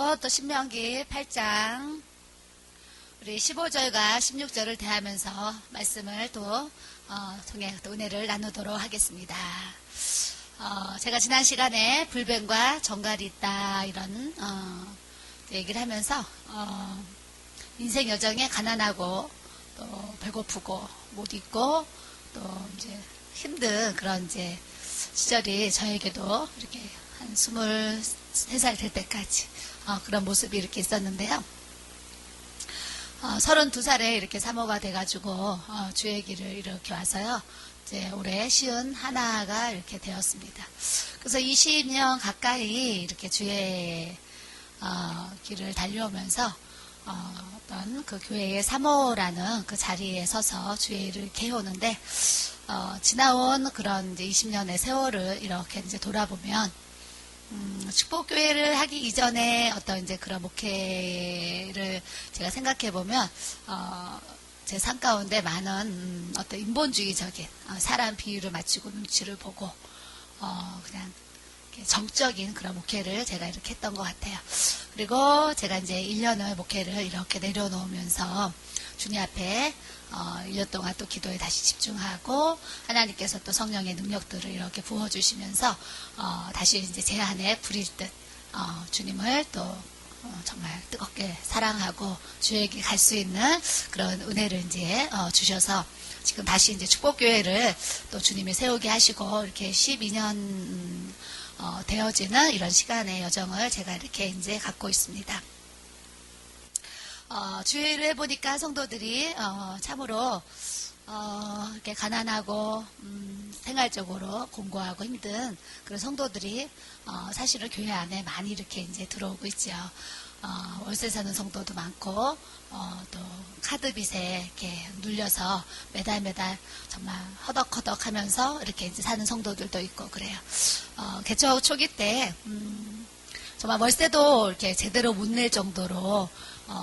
오늘도 또 신명기 8장 우리 15절과 16절을 대하면서 말씀을 통해 또 은혜를 나누도록 하겠습니다. 제가 지난 시간에 불뱀과 정갈이 있다 이런 얘기를 하면서 인생 여정에 가난하고 또 배고프고 못 입고 또 이제 힘든 그런 이제 시절이 저에게도 이렇게 한 23살 될 때까지 그런 모습이 이렇게 있었는데요. 32살에 이렇게 사모가 돼가지고 주의 길을 이렇게 와서요. 이제 올해 51가 이렇게 되었습니다. 그래서 20년 가까이 이렇게 주의 길을 달려오면서 어떤 그 교회의 사모라는 그 자리에 서서 주의 일을 이렇게 해오는데 지나온 그런 이제 20년의 세월을 이렇게 이제 돌아보면 축복교회를 하기 이전에 어떤 이제 그런 목회를 제가 생각해 보면 제 삶 가운데 많은 어떤 인본주의적인 사람 비율을 맞추고 눈치를 보고 그냥 정적인 그런 목회를 제가 이렇게 했던 것 같아요. 그리고 제가 이제 1년을 목회를 이렇게 내려놓으면서 주님 앞에 1년 동안 또 기도에 다시 집중하고 하나님께서 또 성령의 능력들을 이렇게 부어주시면서 다시 이제 제 안에 불일 듯 주님을 또 정말 뜨겁게 사랑하고 주에게 갈 수 있는 그런 은혜를 이제 주셔서 지금 다시 이제 축복교회를 또 주님이 세우게 하시고 이렇게 12년 되어지는 이런 시간의 여정을 제가 이렇게 이제 갖고 있습니다. 주의를 해보니까 성도들이 참으로 이렇게 가난하고 생활적으로 공고하고 힘든 그런 성도들이 사실은 교회 안에 많이 이렇게 이제 들어오고 있죠. 월세 사는 성도도 많고 또 카드빚에 이렇게 눌려서 매달 정말 허덕허덕하면서 이렇게 이제 사는 성도들도 있고 그래요. 개척 초기 때 정말 월세도 이렇게 제대로 못 낼 정도로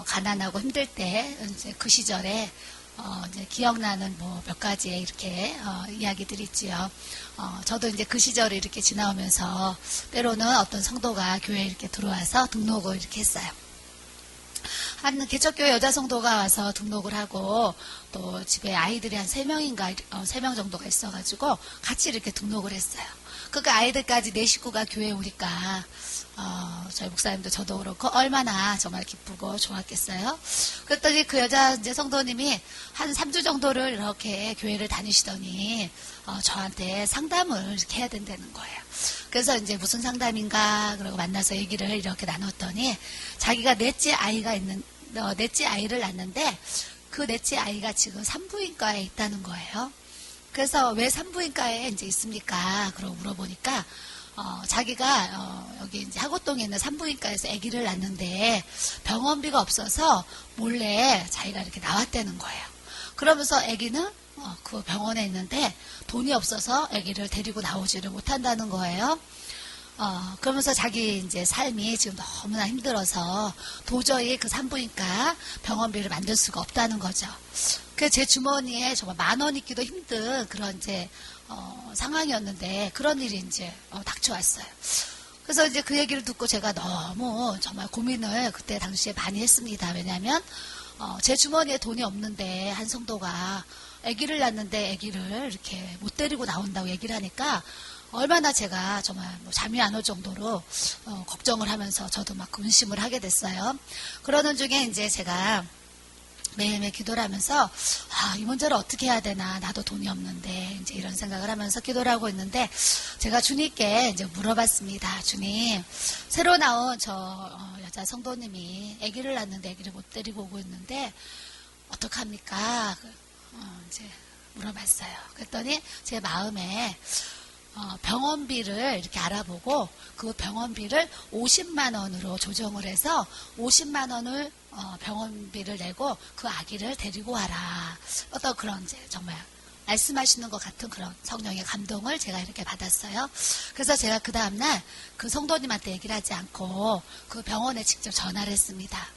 가난하고 힘들 때 이제 그 시절에 이제 기억나는 뭐 몇 가지의 이렇게 이야기들이 있지요. 저도 이제 그 시절을 이렇게 지나오면서 때로는 어떤 성도가 교회에 이렇게 들어와서 등록을 이렇게 했어요. 한 개척교회 여자 성도가 와서 등록을 하고 또 집에 아이들이 한 3명인가 3명 정도가 있어가지고 같이 이렇게 등록을 했어요. 그러니까 아이들까지 4식구가 교회에 오니까 저희 목사님도 저도 그렇고 얼마나 정말 기쁘고 좋았겠어요. 그랬더니 그 여자 이제 성도님이 한 3주 정도를 이렇게 교회를 다니시더니 저한테 상담을 이렇게 해야 된다는 거예요. 그래서 이제 무슨 상담인가 그러고 만나서 얘기를 이렇게 나눴더니 자기가 넷째 아이를 낳았는데 그 넷째 아이가 지금 산부인과에 있다는 거예요. 그래서 왜 산부인과에 이제 있습니까? 그러고 물어보니까 자기가 여기 이제 하고동에 있는 산부인과에서 아기를 낳는데 병원비가 없어서 몰래 자기가 이렇게 나왔다는 거예요. 그러면서 아기는 그 병원에 있는데 돈이 없어서 아기를 데리고 나오지를 못한다는 거예요. 그러면서 자기 이제 삶이 지금 너무나 힘들어서 도저히 그 산부인과 병원비를 만들 수가 없다는 거죠. 그래서 제 주머니에 정말 10,000원 있기도 힘든 그런 이제 상황이었는데 그런 일이 이제 닥쳐왔어요. 그래서 이제 그 얘기를 듣고 제가 너무 정말 고민을 그때 당시에 많이 했습니다. 왜냐하면 제 주머니에 돈이 없는데 한 성도가 아기를 낳는데 아기를 이렇게 못 데리고 나온다고 얘기를 하니까 얼마나 제가 정말 뭐 잠이 안 올 정도로 걱정을 하면서 저도 막 근심을 하게 됐어요. 그러는 중에 이제 제가 매일매일 기도를 하면서 이 문제를 어떻게 해야 되나 나도 돈이 없는데 이제 이런 생각을 하면서 기도를 하고 있는데 제가 주님께 이제 물어봤습니다. 주님, 새로 나온 저 여자 성도님이 아기를 낳는데 아기를 못 데리고 오고 있는데 어떡합니까? 이제 물어봤어요. 그랬더니 제 마음에 병원비를 이렇게 알아보고 그 병원비를 50만 원으로 조정을 해서 50만 원을 병원비를 내고 그 아기를 데리고 와라. 어떤 그런 이제 정말 말씀하시는 것 같은 그런 성령의 감동을 제가 이렇게 받았어요. 그래서 제가 그 다음날 그 성도님한테 얘기를 하지 않고 그 병원에 직접 전화를 했습니다.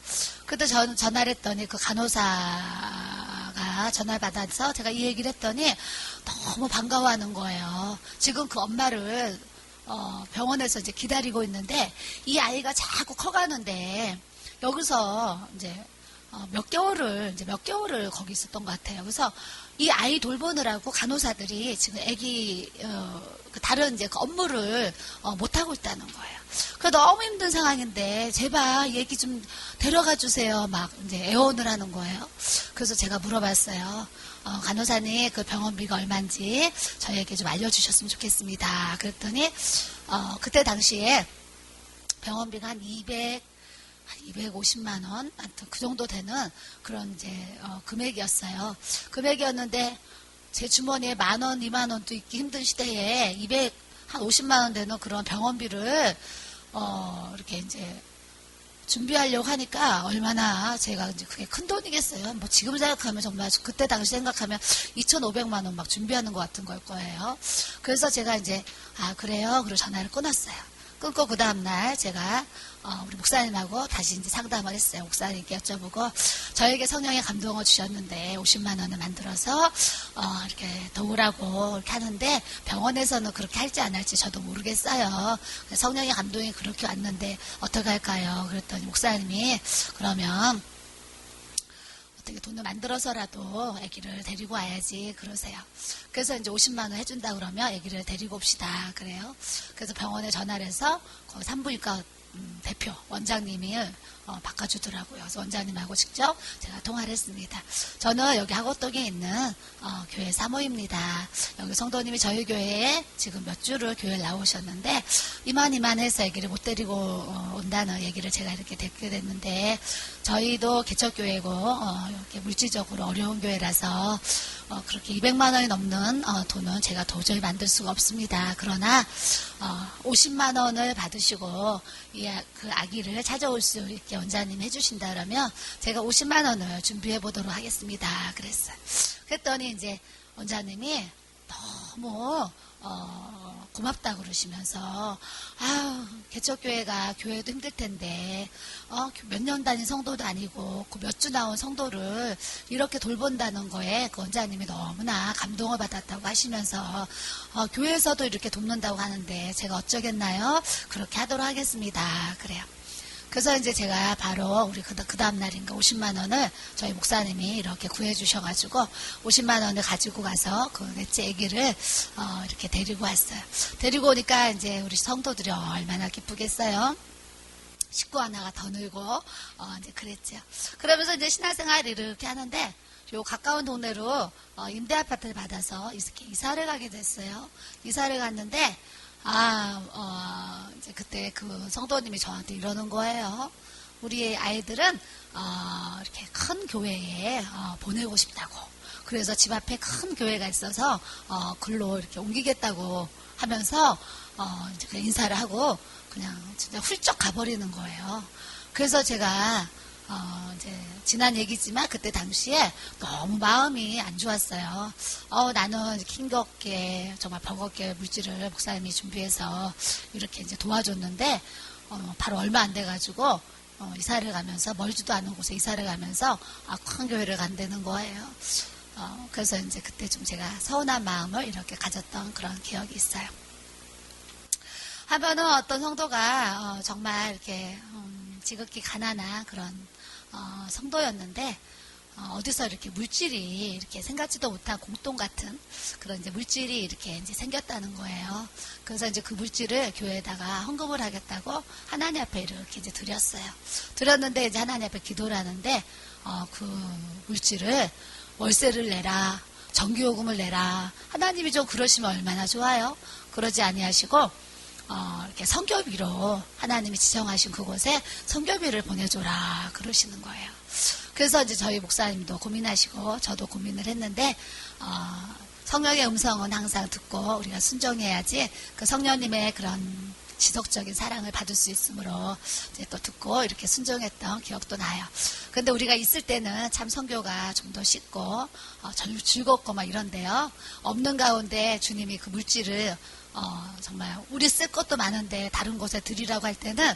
그때 전화를 했더니 그 간호사가 전화를 받아서 제가 이 얘기를 했더니 너무 반가워하는 거예요. 지금 그 엄마를 병원에서 이제 기다리고 있는데 이 아이가 자꾸 커가는데 여기서 이제 몇 개월을 거기 있었던 것 같아요. 그래서 이 아이 돌보느라고 간호사들이 지금 아기 그 다른 이제 그 업무를 못 하고 있다는 거예요. 그 너무 힘든 상황인데 제발 얘기 좀 데려가 주세요. 막 이제 애원을 하는 거예요. 그래서 제가 물어봤어요. 간호사님 그 병원비가 얼마인지 저에게 좀 알려주셨으면 좋겠습니다. 그랬더니 그때 당시에 병원비가 한 250만 원, 하여튼 그 정도 되는 그런 이제 금액이었어요. 금액이었는데 제 주머니에 10,000원, 20,000원도 있기 힘든 시대에 한 50만 원 되는 그런 병원비를 이렇게 이제 준비하려고 하니까 얼마나 제가 이제 그게 큰 돈이겠어요. 뭐 지금 생각하면 정말 그때 당시 생각하면 2,500만 원 막 준비하는 것 같은 걸 거예요. 그래서 제가 이제 그래요. 그리고 전화를 끊었어요. 끊고 그 다음날 제가 우리 목사님하고 다시 이제 상담을 했어요. 목사님께 여쭤보고 저에게 성령의 감동을 주셨는데 50만 원을 만들어서 이렇게 도우라고 이렇게 하는데 병원에서는 그렇게 할지 안 할지 저도 모르겠어요. 성령의 감동이 그렇게 왔는데 어떻게 할까요? 그랬더니 목사님이 그러면 어떻게 돈을 만들어서라도 아기를 데리고 와야지 그러세요. 그래서 이제 50만 원 해준다 그러면 아기를 데리고 옵시다 그래요. 그래서 병원에 전화를 해서 거기 산부인과 대표 원장님이 바꿔주더라고요. 그래서 원장님하고 직접 제가 통화를 했습니다. 저는 여기 하곡동에 있는 교회 사모입니다. 여기 성도님이 저희 교회에 지금 몇 주를 교회에 나오셨는데 이만해서 아기를 못 데리고 온다는 얘기를 제가 이렇게 듣게 됐는데 저희도 개척교회고 이렇게 물질적으로 어려운 교회라서 그렇게 200만 원이 넘는 돈은 제가 도저히 만들 수가 없습니다. 그러나 50만 원을 받으시고 그 아기를 찾아올 수 있게 원장님 해주신다 그러면 제가 50만 원을 준비해 보도록 하겠습니다. 그랬어요. 그랬더니 이제 원장님이 너무 고맙다 그러시면서 개척교회가 교회도 힘들 텐데 몇 년 다닌 성도도 아니고 그 몇 주 나온 성도를 이렇게 돌본다는 거에 그 원장님이 너무나 감동을 받았다고 하시면서 교회에서도 이렇게 돕는다고 하는데 제가 어쩌겠나요? 그렇게 하도록 하겠습니다. 그래요. 그래서 이제 제가 바로 우리 그 다음 날인가 50만 원을 저희 목사님이 이렇게 구해 주셔가지고 50만 원을 가지고 가서 그 넷째 아기를 이렇게 데리고 왔어요. 데리고 오니까 이제 우리 성도들이 얼마나 기쁘겠어요. 식구 하나가 더 늘고 이제 그랬죠. 그러면서 이제 신앙생활을 이렇게 하는데 요 가까운 동네로 임대 아파트를 받아서 이렇게 이사를 가게 됐어요. 이사를 갔는데 이제 그때 그 성도님이 저한테 이러는 거예요. 우리 아이들은, 이렇게 큰 교회에, 보내고 싶다고. 그래서 집 앞에 큰 교회가 있어서, 글로 이렇게 옮기겠다고 하면서, 이제 그냥 인사를 하고, 그냥 진짜 훌쩍 가버리는 거예요. 그래서 제가, 이제, 지난 얘기지만, 그때 당시에 너무 마음이 안 좋았어요. 나는 킹겁게, 정말 버겁게 물질을 목사님이 준비해서 이렇게 이제 도와줬는데, 바로 얼마 안 돼가지고, 이사를 가면서, 멀지도 않은 곳에 이사를 가면서, 큰 교회를 간다는 거예요. 그래서 이제 그때 좀 제가 서운한 마음을 이렇게 가졌던 그런 기억이 있어요. 한 번은 어떤 성도가, 정말 이렇게, 지극히 가난한 그런, 성도였는데 어디서 이렇게 물질이 이렇게 생각지도 못한 공동 같은 그런 이제 물질이 이렇게 이제 생겼다는 거예요. 그래서 이제 그 물질을 교회에다가 헌금을 하겠다고 하나님 앞에 이렇게 이제 드렸어요. 드렸는데 이제 하나님 앞에 기도를 하는데 그 물질을 월세를 내라, 전기요금을 내라. 하나님이 좀 그러시면 얼마나 좋아요. 그러지 아니하시고 이렇게 성교비로 하나님이 지정하신 그곳에 성교비를 보내줘라 그러시는 거예요. 그래서 이제 저희 목사님도 고민하시고 저도 고민을 했는데 성령의 음성은 항상 듣고 우리가 순종해야지 그 성령님의 그런 지속적인 사랑을 받을 수 있으므로 이제 또 듣고 이렇게 순종했던 기억도 나요. 근데 우리가 있을 때는 참 성교가 좀 더 쉽고 즐겁고 막 이런데요. 없는 가운데 주님이 그 물질을 정말 우리 쓸 것도 많은데 다른 곳에 드리라고 할 때는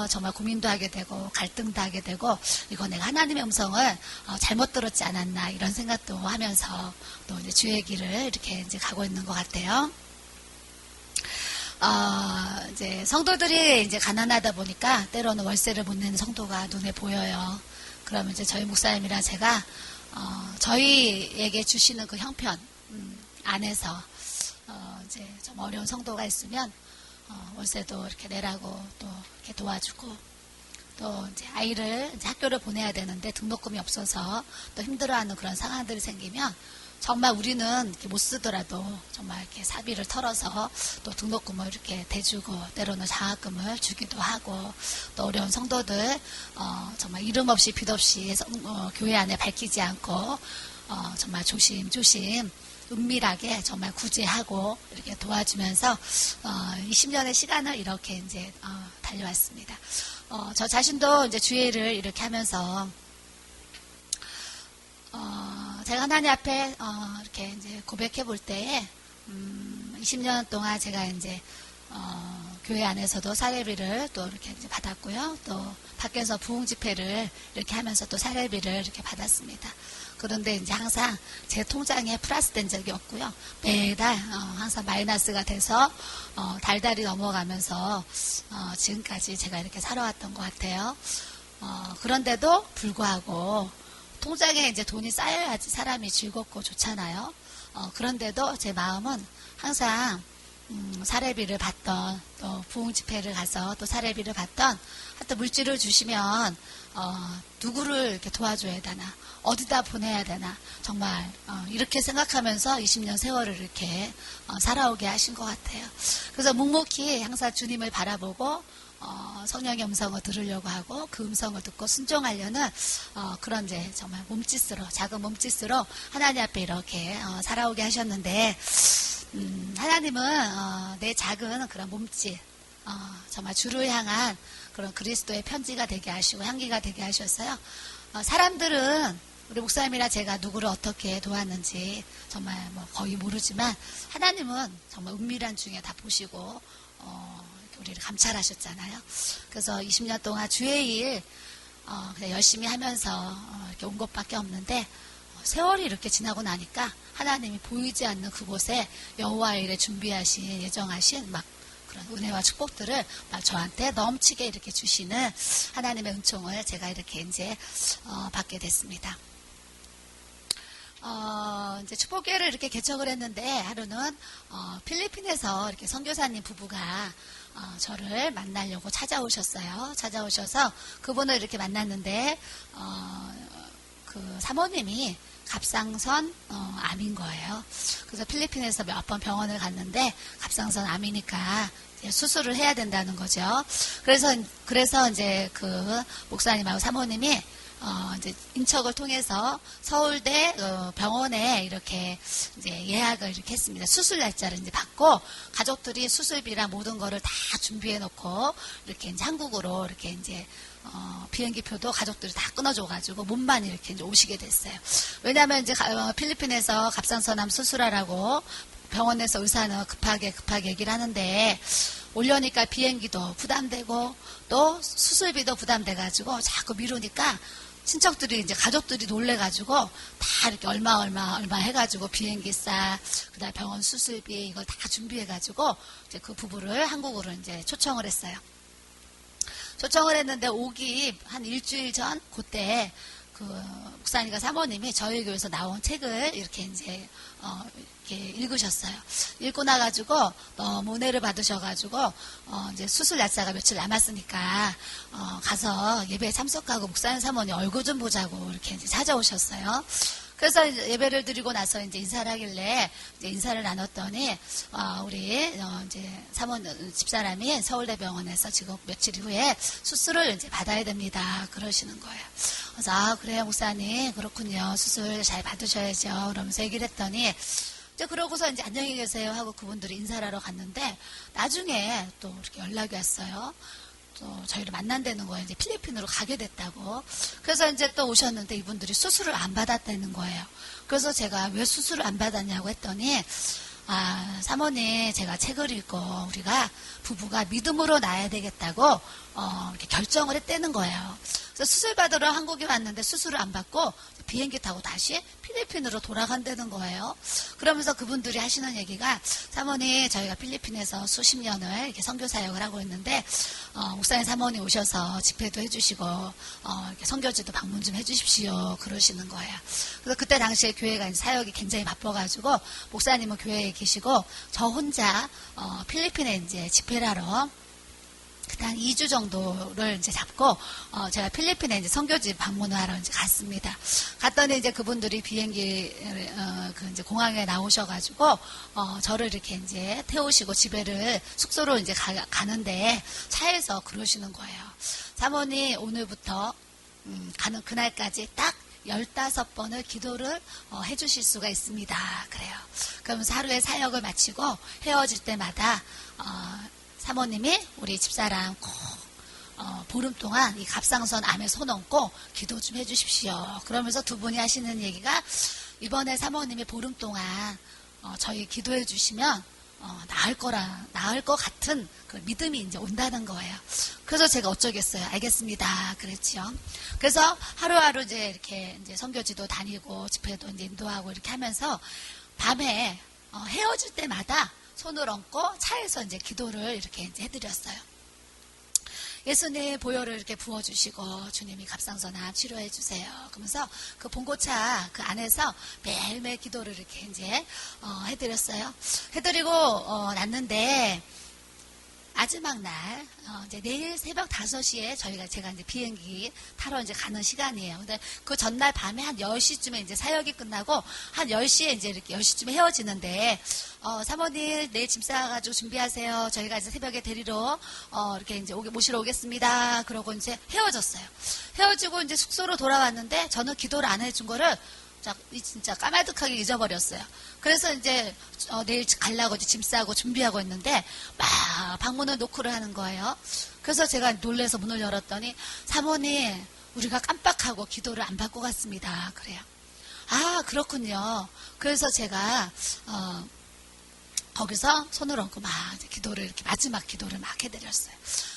정말 고민도 하게 되고 갈등도 하게 되고 이거 내가 하나님의 음성을 잘못 들었지 않았나 이런 생각도 하면서 또 이제 주의 길을 이렇게 이제 가고 있는 것 같아요. 이제 성도들이 이제 가난하다 보니까 때로는 월세를 못 내는 성도가 눈에 보여요. 그러면 이제 저희 목사님이랑 제가 저희에게 주시는 그 형편 안에서 이제 좀 어려운 성도가 있으면 월세도 이렇게 내라고 또 이렇게 도와주고, 또 이제 아이를 이제 학교를 보내야 되는데 등록금이 없어서 또 힘들어하는 그런 상황들이 생기면 정말 우리는 이렇게 못 쓰더라도 정말 이렇게 사비를 털어서 또 등록금을 이렇게 대주고, 때로는 장학금을 주기도 하고, 또 어려운 성도들 정말 이름 없이 빛 없이 교회 안에 밝히지 않고 정말 조심조심 은밀하게 정말 구제하고 이렇게 도와주면서 20년의 시간을 이렇게 이제 달려왔습니다. 저 자신도 이제 주일을 이렇게 하면서 제가 하나님 앞에 이렇게 이제 고백해 볼 때에 20년 동안 제가 이제 교회 안에서도 사례비를 또 이렇게 이제 받았고요. 또 밖에서 부흥 집회를 이렇게 하면서 또 사례비를 이렇게 받았습니다. 그런데 이제 항상 제 통장에 플러스 된 적이 없고요. 매달 항상 마이너스가 돼서 달달이 넘어가면서 지금까지 제가 이렇게 살아왔던 것 같아요. 그런데도 불구하고 통장에 이제 돈이 쌓여야지 사람이 즐겁고 좋잖아요. 그런데도 제 마음은 항상 사례비를 받던, 또 부흥 집회를 가서 또 사례비를 받던, 하여튼 물질을 주시면 누구를 이렇게 도와줘야 되나, 어디다 보내야 되나, 정말 이렇게 생각하면서 20년 세월을 이렇게 살아오게 하신 것 같아요. 그래서 묵묵히 항상 주님을 바라보고 성령의 음성을 들으려고 하고, 그 음성을 듣고 순종하려는 그런 이제 정말 몸짓으로, 작은 몸짓으로 하나님 앞에 이렇게 살아오게 하셨는데, 하나님은 내 작은 그런 몸짓, 정말 주를 향한 그런 그리스도의 편지가 되게 하시고 향기가 되게 하셨어요. 사람들은 우리 목사님이랑 제가 누구를 어떻게 도왔는지 정말 뭐 거의 모르지만, 하나님은 정말 은밀한 중에 다 보시고 우리를 감찰하셨잖아요. 그래서 20년 동안 주의 일 그냥 열심히 하면서 이렇게 온 것밖에 없는데, 세월이 이렇게 지나고 나니까 하나님이 보이지 않는 그곳에 여호와의 일에 준비하신, 예정하신 막 그런 은혜와 축복들을 막 저한테 넘치게 이렇게 주시는 하나님의 은총을 제가 이렇게 이제 받게 됐습니다. 이제 축복교회를 이렇게 개척을 했는데, 하루는 필리핀에서 이렇게 선교사님 부부가 저를 만나려고 찾아오셔서 그분을 이렇게 만났는데, 그 사모님이 갑상선 암인 거예요. 그래서 필리핀에서 몇 번 병원을 갔는데 갑상선 암이니까 수술을 해야 된다는 거죠. 그래서 이제 그 목사님하고 사모님이 이제 인척을 통해서 서울대 병원에 이렇게 이제 예약을 이렇게 했습니다. 수술 날짜를 이제 받고, 가족들이 수술비랑 모든 거를 다 준비해 놓고 이렇게 이제 한국으로 이렇게 이제 비행기표도 가족들이 다 끊어줘가지고 몸만 이렇게 이제 오시게 됐어요. 왜냐하면 이제 필리핀에서 갑상선암 수술하라고 병원에서 의사는 급하게 얘기를 하는데, 오려니까 비행기도 부담되고 또 수술비도 부담돼가지고 자꾸 미루니까, 친척들이 이제 가족들이 놀래가지고 다 이렇게 얼마 해가지고 비행기싸, 그다음 병원 수술비 이걸 다 준비해가지고 이제 그 부부를 한국으로 이제 초청을 했어요. 초청을 했는데 오기 한 일주일 전 그때 그 목사님과 사모님이 저희 교회에서 나온 책을 이렇게 이제 이렇게 읽으셨어요. 읽고 나가지고 너무 은혜를 받으셔가지고 이제 수술 날짜가 며칠 남았으니까 가서 예배에 참석하고 목사님 사모님 얼굴 좀 보자고 이렇게 이제 찾아오셨어요. 그래서 이제 예배를 드리고 나서 이제 인사를 하길래 이제 인사를 나눴더니 우리 이제 사모님 집사람이 서울대병원에서 지금 며칠 후에 수술을 이제 받아야 됩니다. 그러시는 거예요. 그래서 그래요 목사님, 그렇군요. 수술 잘 받으셔야죠. 그러면서 얘기를 했더니, 이제 그러고서 이제 안녕히 계세요 하고 그분들이 인사를 하러 갔는데, 나중에 또 이렇게 연락이 왔어요. 또 저희를 만난다는 거예요. 이제 필리핀으로 가게 됐다고. 그래서 이제 또 오셨는데 이분들이 수술을 안 받았다는 거예요. 그래서 제가 왜 수술을 안 받았냐고 했더니, 사모님, 제가 책을 읽고 우리가 부부가 믿음으로 낳아야 되겠다고 이렇게 결정을 했다는 거예요. 그래서 수술 받으러 한국에 왔는데 수술을 안 받고 비행기 타고 다시 필리핀으로 돌아간다는 거예요. 그러면서 그분들이 하시는 얘기가, 사모님 저희가 필리핀에서 수십 년을 이렇게 선교 사역을 하고 있는데 목사님 사모님 오셔서 집회도 해주시고 이렇게 선교지도 방문 좀 해주십시오 그러시는 거예요. 그래서 그때 당시에 교회가 이제 사역이 굉장히 바빠가지고 목사님은 교회에 계시고 저 혼자 필리핀에 이제 집회를 하러 한 2주 정도를 이제 잡고, 제가 필리핀에 이제 선교지 방문을 하러 이제 갔습니다. 갔더니 이제 그분들이 비행기, 이제 공항에 나오셔가지고, 저를 이렇게 이제 태우시고 집에를, 숙소로 이제 가는데 차에서 그러시는 거예요. 사모님, 오늘부터, 가는 그날까지 딱 15번을 기도를 해주실 수가 있습니다. 그래요. 그러면서 하루에 사역을 마치고 헤어질 때마다, 사모님이 우리 집사람 꼭 보름 동안 이 갑상선 암에 손 얹고 기도 좀 해주십시오. 그러면서 두 분이 하시는 얘기가, 이번에 사모님이 보름 동안 저희 기도해 주시면 나을 것 같은 그 믿음이 이제 온다는 거예요. 그래서 제가 어쩌겠어요. 알겠습니다. 그랬죠. 그래서 하루하루 이제 이렇게 이제 선교지도 다니고 집회도 이제 인도하고 이렇게 하면서 밤에 헤어질 때마다 손을 얹고 차에서 이제 기도를 이렇게 이제 해드렸어요. 예수님 보혈을 이렇게 부어주시고 주님이 갑상선암 치료해 주세요. 그러면서 그 봉고차 그 안에서 매일매일 기도를 이렇게 이제 해드렸어요. 해드리고 났는데 마지막 날 이제 내일 새벽 5시에 제가 이제 비행기 타러 이제 가는 시간이에요. 근데 그 전날 밤에 한 10시쯤에 이제 사역이 끝나고 한 10시에 이제 이렇게 10시쯤에 헤어지는데 사모님 내일 짐 싸가지고 준비하세요. 저희가 이제 새벽에 데리러 이렇게 이제 모시러 오겠습니다. 그러고 이제 헤어졌어요. 헤어지고 이제 숙소로 돌아왔는데 저는 기도를 안 해준 거를 진짜 까마득하게 잊어버렸어요. 그래서 이제 내일 가려고 이제 짐 싸고 준비하고 있는데 막 방문을 노크를 하는 거예요. 그래서 제가 놀라서 문을 열었더니, 사모님 우리가 깜빡하고 기도를 안 받고 갔습니다. 그래요. 아, 그렇군요. 그래서 제가 거기서 손을 얹고 막 기도를 이렇게 마지막 기도를 막 해드렸어요.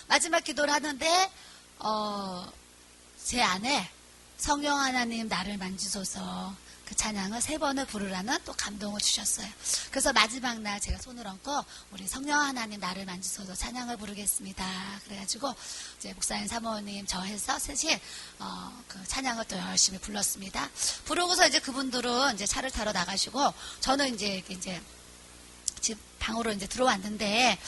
마지막 기도를 하는데 제 안에 성령 하나님 나를 만지소서 그 찬양을 3번을 부르라는 또 감동을 주셨어요. 그래서 마지막 날 제가 손을 얹고 우리 성령 하나님 나를 만지소서 찬양을 부르겠습니다. 그래가지고 이제 목사님 사모님 저 해서 셋이 그 찬양을 또 열심히 불렀습니다. 부르고서 이제 그분들은 이제 차를 타러 나가시고 저는 이제 집 방으로 이제 들어왔는데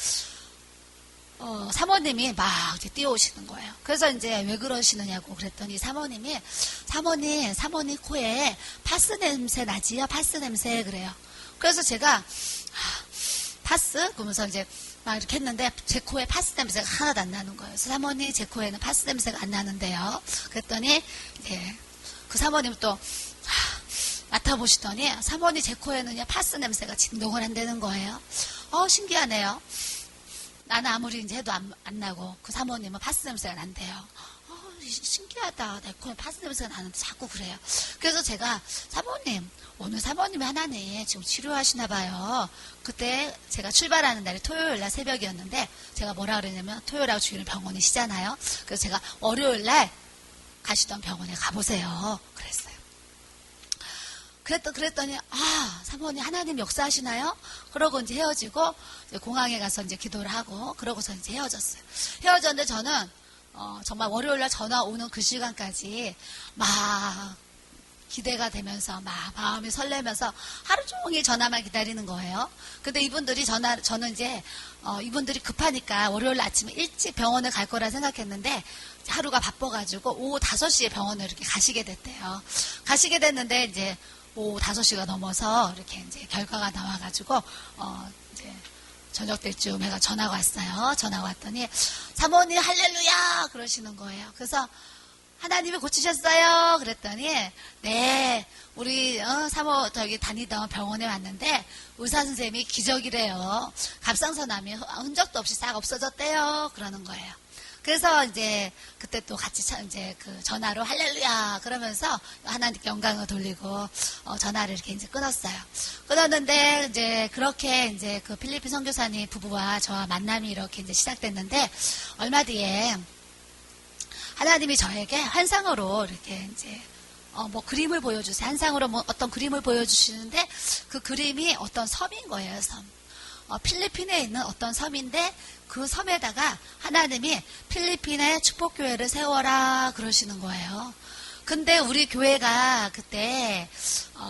사모님이 막 이제 뛰어오시는 거예요. 그래서 이제 왜 그러시느냐고 그랬더니 사모님 코에 파스 냄새 나지요? 파스 냄새 그래요. 그래서 제가 파스? 그러면서 이제 막 이렇게 했는데 제 코에 파스 냄새가 하나도 안 나는 거예요. 그래서 사모님 제 코에는 파스 냄새가 안 나는데요. 그랬더니 이제 그 사모님 또 맡아보시더니 사모님 제 코에는요 파스 냄새가 진동을 한다는 거예요. 신기하네요. 나는 아무리 이제 해도 안 나고 그 사모님은 파스 냄새가 난대요. 신기하다. 내 코에 파스 냄새가 나는데 자꾸 그래요. 그래서 제가 사모님 오늘 사모님이 하나님 지금 치료하시나 봐요. 그때 제가 출발하는 날이 토요일 날 새벽이었는데 제가 뭐라 그랬냐면 토요일하고 주일은 병원이시잖아요. 그래서 제가 월요일 날 가시던 병원에 가보세요. 그랬어요. 그랬더니 사모님 하나님 역사하시나요? 그러고 이제 헤어지고 이제 공항에 가서 이제 기도를 하고 그러고서 이제 헤어졌어요. 헤어졌는데 저는 정말 월요일날 전화 오는 그 시간까지 막 기대가 되면서 막 마음이 설레면서 하루 종일 전화만 기다리는 거예요. 근데 이분들이 저는 이제 이분들이 급하니까 월요일 아침에 일찍 병원을 갈 거라 생각했는데 하루가 바빠가지고 오후 5시에 병원을 이렇게 가시게 됐대요. 가시게 됐는데 이제 오후 5시가 넘어서 이렇게 이제 결과가 나와가지고 이제 저녁 때쯤 해가 전화가 왔어요. 전화가 왔더니 사모님 할렐루야 그러시는 거예요. 그래서 하나님이 고치셨어요. 그랬더니 네 우리 저기 다니던 병원에 왔는데 의사 선생님이 기적이래요. 갑상선암이 흔적도 없이 싹 없어졌대요. 그러는 거예요. 그래서 이제 그때 또 같이 이제 그 전화로 할렐루야 그러면서 하나님께 영광을 돌리고 전화를 이렇게 이제 끊었어요. 끊었는데 이제 그렇게 이제 그 필리핀 선교사님 부부와 저와 만남이 이렇게 이제 시작됐는데 얼마 뒤에 하나님이 저에게 환상으로 이렇게 이제 뭐 그림을 보여주세요. 환상으로 뭐 어떤 그림을 보여주시는데 그 그림이 어떤 섬인 거예요. 섬. 필리핀에 있는 어떤 섬인데 그 섬에다가 하나님이 필리핀에 축복교회를 세워라 그러시는 거예요. 근데 우리 교회가 그때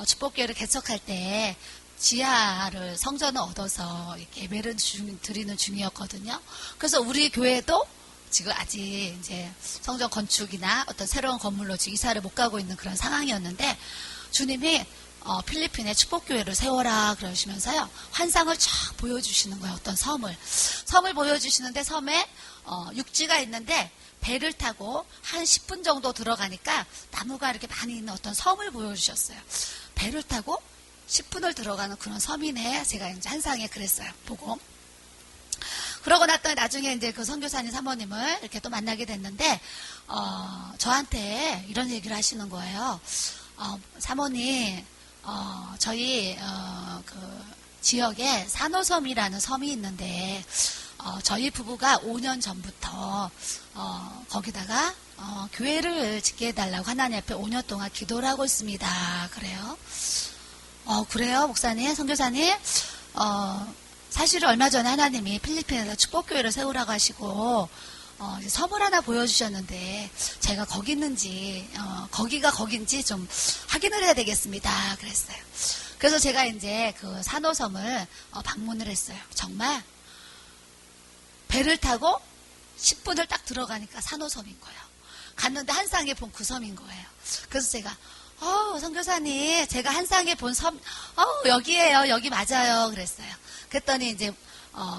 축복교회를 개척할 때 지하를 성전을 얻어서 이렇게 예배를 드리는 중이었거든요. 그래서 우리 교회도 지금 아직 이제 성전 건축이나 어떤 새로운 건물로 지금 이사를 못 가고 있는 그런 상황이었는데 주님이 필리핀에 축복교회를 세워라 그러시면서요. 환상을 쫙 보여주시는 거예요. 어떤 섬을 보여주시는데 섬에 육지가 있는데 배를 타고 한 10분 정도 들어가니까 나무가 이렇게 많이 있는 어떤 섬을 보여주셨어요. 배를 타고 10분을 들어가는 그런 섬이네. 제가 이제 환상에 그랬어요. 보고. 그러고 났더니 나중에 이제 그 선교사님 사모님을 이렇게 또 만나게 됐는데, 저한테 이런 얘기를 하시는 거예요. 사모님, 저희, 그 지역에 산호섬이라는 섬이 있는데, 저희 부부가 5년 전부터, 거기다가, 교회를 짓게 해달라고 하나님 앞에 5년 동안 기도를 하고 있습니다. 그래요? 그래요, 목사님, 선교사님? 사실은 얼마 전에 하나님이 필리핀에서 축복교회를 세우라고 하시고, 섬을 하나 보여주셨는데, 제가 거기 있는지, 거기가 거긴지 좀 확인을 해야 되겠습니다. 그랬어요. 그래서 제가 이제 그 산호섬을 방문을 했어요. 정말, 배를 타고 10분을 딱 들어가니까 산호섬인 거예요. 갔는데 한상에 본 그 섬인 거예요. 그래서 제가, 선교사님, 제가 한상에 본 섬, 여기에요. 여기 맞아요. 그랬어요. 그랬더니 이제,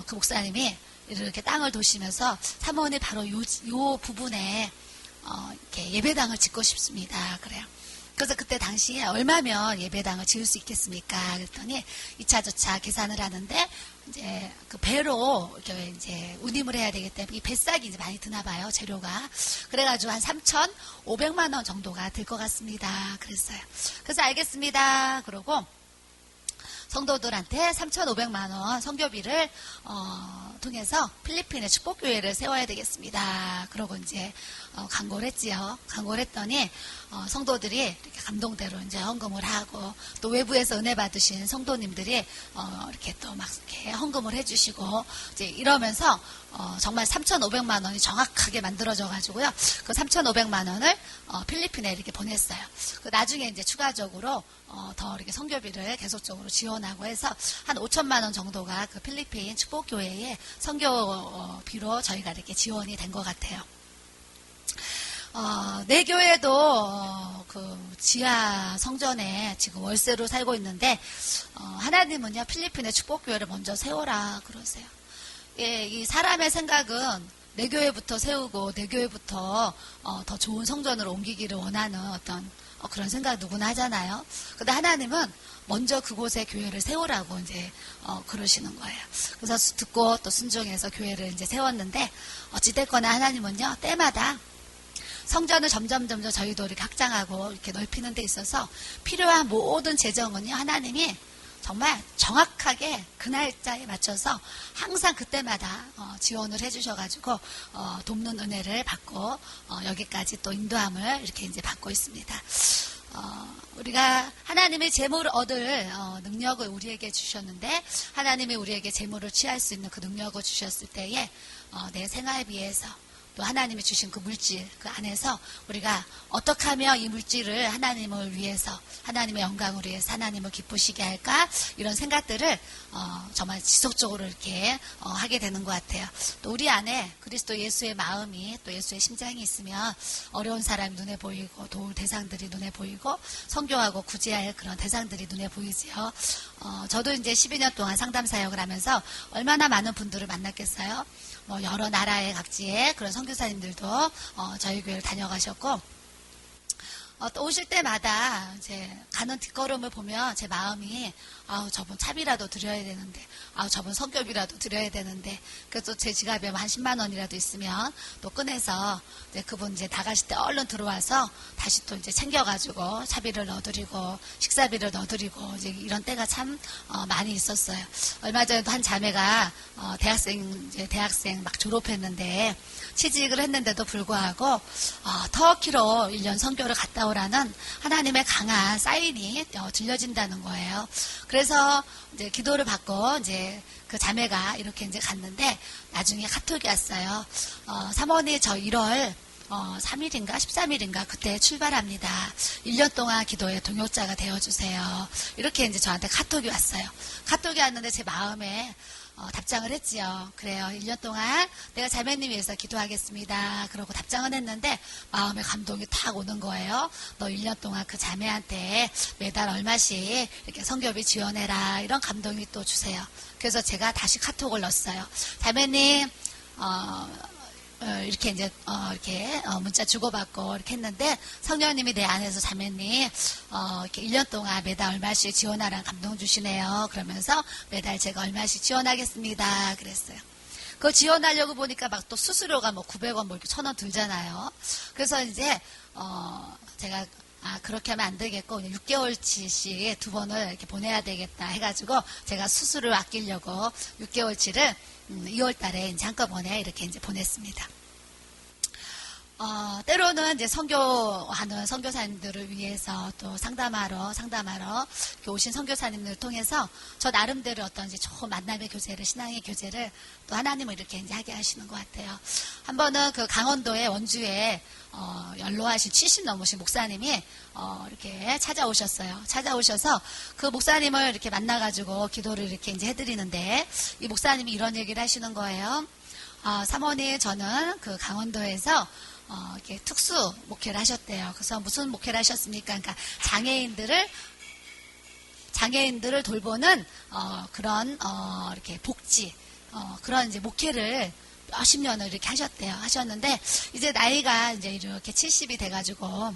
그 목사님이 이렇게 땅을 도시면서 사모님 바로 요 부분에, 이렇게 예배당을 짓고 싶습니다. 그래요. 그래서 그때 당시에 얼마면 예배당을 지을 수 있겠습니까? 그랬더니 2차, 저차 계산을 하는데, 이제 그 배로 이렇게 이제 운임을 해야 되기 때문에 이 뱃삭이 이제 많이 드나 봐요. 재료가. 그래가지고 한 3,500만 원 정도가 들 것 같습니다. 그랬어요. 그래서 알겠습니다. 그러고 성도들한테 3,500만 원 선교비를 통해서 필리핀에 축복교회를 세워야 되겠습니다. 그러고 이제 광고를 했지요. 광고를 했더니 성도들이 이렇게 감동대로 이제 헌금을 하고 또 외부에서 은혜 받으신 성도님들이 이렇게 또 막 이렇게 헌금을 해주시고 이제 이러면서 정말 3,500만 원이 정확하게 만들어져 가지고요. 그 3,500만 원을 필리핀에 이렇게 보냈어요. 그 나중에 이제 추가적으로 더 이렇게 선교비를 계속적으로 지원하고 해서 한 5천만 원 정도가 그 필리핀 축복교회에 선교비로 저희가 이렇게 지원이 된 것 같아요. 내 교회도 그 지하 성전에 지금 월세로 살고 있는데 하나님은요 필리핀의 축복교회를 먼저 세워라 그러세요. 예, 이 사람의 생각은 내 교회부터 세우고 내 교회부터 더 좋은 성전으로 옮기기를 원하는 어떤 그런 생각 누구나 하잖아요. 근데 하나님은 먼저 그곳에 교회를 세우라고 이제 그러시는 거예요. 그래서 듣고 또 순종해서 교회를 이제 세웠는데 어찌됐거나 하나님은요 때마다 성전을 점점 저희도 이렇게 확장하고 이렇게 넓히는 데 있어서 필요한 모든 재정은요 하나님이 정말 정확하게 그 날짜에 맞춰서 항상 그때마다 지원을 해주셔가지고 돕는 은혜를 받고 여기까지 또 인도함을 이렇게 이제 받고 있습니다. 우리가 하나님의 재물을 얻을 능력을 우리에게 주셨는데 하나님이 우리에게 재물을 취할 수 있는 그 능력을 주셨을 때에 내 생활에 비해서 또 하나님이 주신 그 물질 그 안에서 우리가 어떻게 하면 이 물질을 하나님을 위해서 하나님의 영광을 위해서 하나님을 기쁘시게 할까 이런 생각들을 정말 지속적으로 이렇게 하게 되는 것 같아요. 또 우리 안에 그리스도 예수의 마음이 또 예수의 심장이 있으면 어려운 사람이 눈에 보이고 도울 대상들이 눈에 보이고 선교하고 구제할 그런 대상들이 눈에 보이지요. 저도 이제 12년 동안 상담 사역을 하면서 얼마나 많은 분들을 만났겠어요. 뭐 여러 나라의 각지의 그런 선교사님들도 저희 교회를 다녀가셨고 또 오실 때마다 이제 가는 뒷걸음을 보면 제 마음이 아우 저분 차비라도 드려야 되는데 아우 저분 성격이라도 드려야 되는데 그래서 제 지갑에 한 10만 원이라도 있으면 또 꺼내서 이제 그분 이제 나가실 때 얼른 들어와서 다시 또 이제 챙겨가지고 차비를 넣어드리고 식사비를 넣어드리고 이제 이런 때가 참 많이 있었어요. 얼마 전에도 한 자매가 대학생 막 졸업했는데 취직을 했는데도 불구하고 터키로 1년 선교를 갔다 오라는 하나님의 강한 사인이 들려진다는 거예요. 그래서 이제 기도를 받고 이제 그 자매가 이렇게 이제 갔는데 나중에 카톡이 왔어요. 사모님 저 1월 3일인가 13일인가 그때 출발합니다. 1년 동안 기도의 동역자가 되어주세요. 이렇게 이제 저한테 카톡이 왔어요. 카톡이 왔는데 제 마음에 답장을 했지요. 그래요. 1년 동안 내가 자매님 위해서 기도하겠습니다. 그러고 답장은 했는데 마음에 감동이 탁 오는 거예요. 너 1년 동안 그 자매한테 매달 얼마씩 이렇게 선교비 지원해라. 이런 감동이 또 주세요. 그래서 제가 다시 카톡을 넣었어요. 자매님 이렇게 이제 이렇게 문자 주고받고 이렇게 했는데 성령님이 내 안에서 자매님 이렇게 1년 동안 매달 얼마씩 지원하라는 감동 주시네요. 그러면서 매달 제가 얼마씩 지원하겠습니다. 그랬어요. 그거 지원하려고 보니까 막 또 수수료가 뭐 900원 뭐 이렇게 1000원 들잖아요. 그래서 이제 제가 그렇게 하면 안 되겠고 6개월치씩 2번을 이렇게 보내야 되겠다 해가지고 제가 수수료를 아끼려고 6개월치를 2월 달에 이제 한꺼번에 이렇게 이제 보냈습니다. 때로는 이제 선교하는 선교사님들을 위해서 또 상담하러 이렇게 오신 선교사님들을 통해서 저 나름대로 어떤 이제 좋은 만남의 교제를, 신앙의 교제를 또 하나님을 이렇게 이제 하게 하시는 것 같아요. 한 번은 그 강원도의 원주에 연로하신 70 넘으신 목사님이 이렇게 찾아오셔서 그 목사님을 이렇게 만나가지고 기도를 이렇게 이제 해드리는데 이 목사님이 이런 얘기를 하시는 거예요. 사모님 저는 그 강원도에서 이렇게 특수 목회를 하셨대요. 그래서 무슨 목회를 하셨습니까? 그러니까 장애인들을 돌보는 그런 이렇게 복지 그런 이제 목회를 몇십 년을 이렇게 하셨는데 이제 나이가 이제 이렇게 70이 돼가지고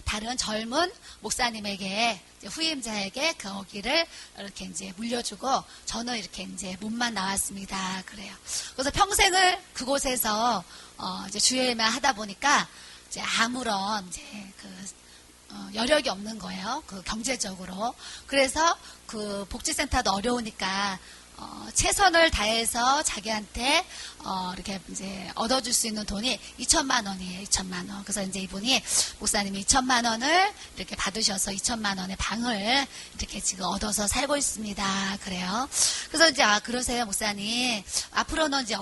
다른 젊은 목사님에게 후임자에게 거기를 이렇게 이제 물려주고 저는 이렇게 이제 몸만 나왔습니다. 그래요. 그래서 평생을 그곳에서 이제 주일만 하다 보니까 이제 아무런 이제 여력이 없는 거예요. 그 경제적으로. 그래서 그 복지센터도 어려우니까 최선을 다해서 자기한테 이렇게 이제 얻어줄 수 있는 돈이 2천만 원이에요. 2천만 원. 그래서 이제 이분이 목사님이 2천만 원을 이렇게 받으셔서 2천만 원의 방을 이렇게 지금 얻어서 살고 있습니다. 그래요. 그래서 이제 그러세요, 목사님. 앞으로는 이제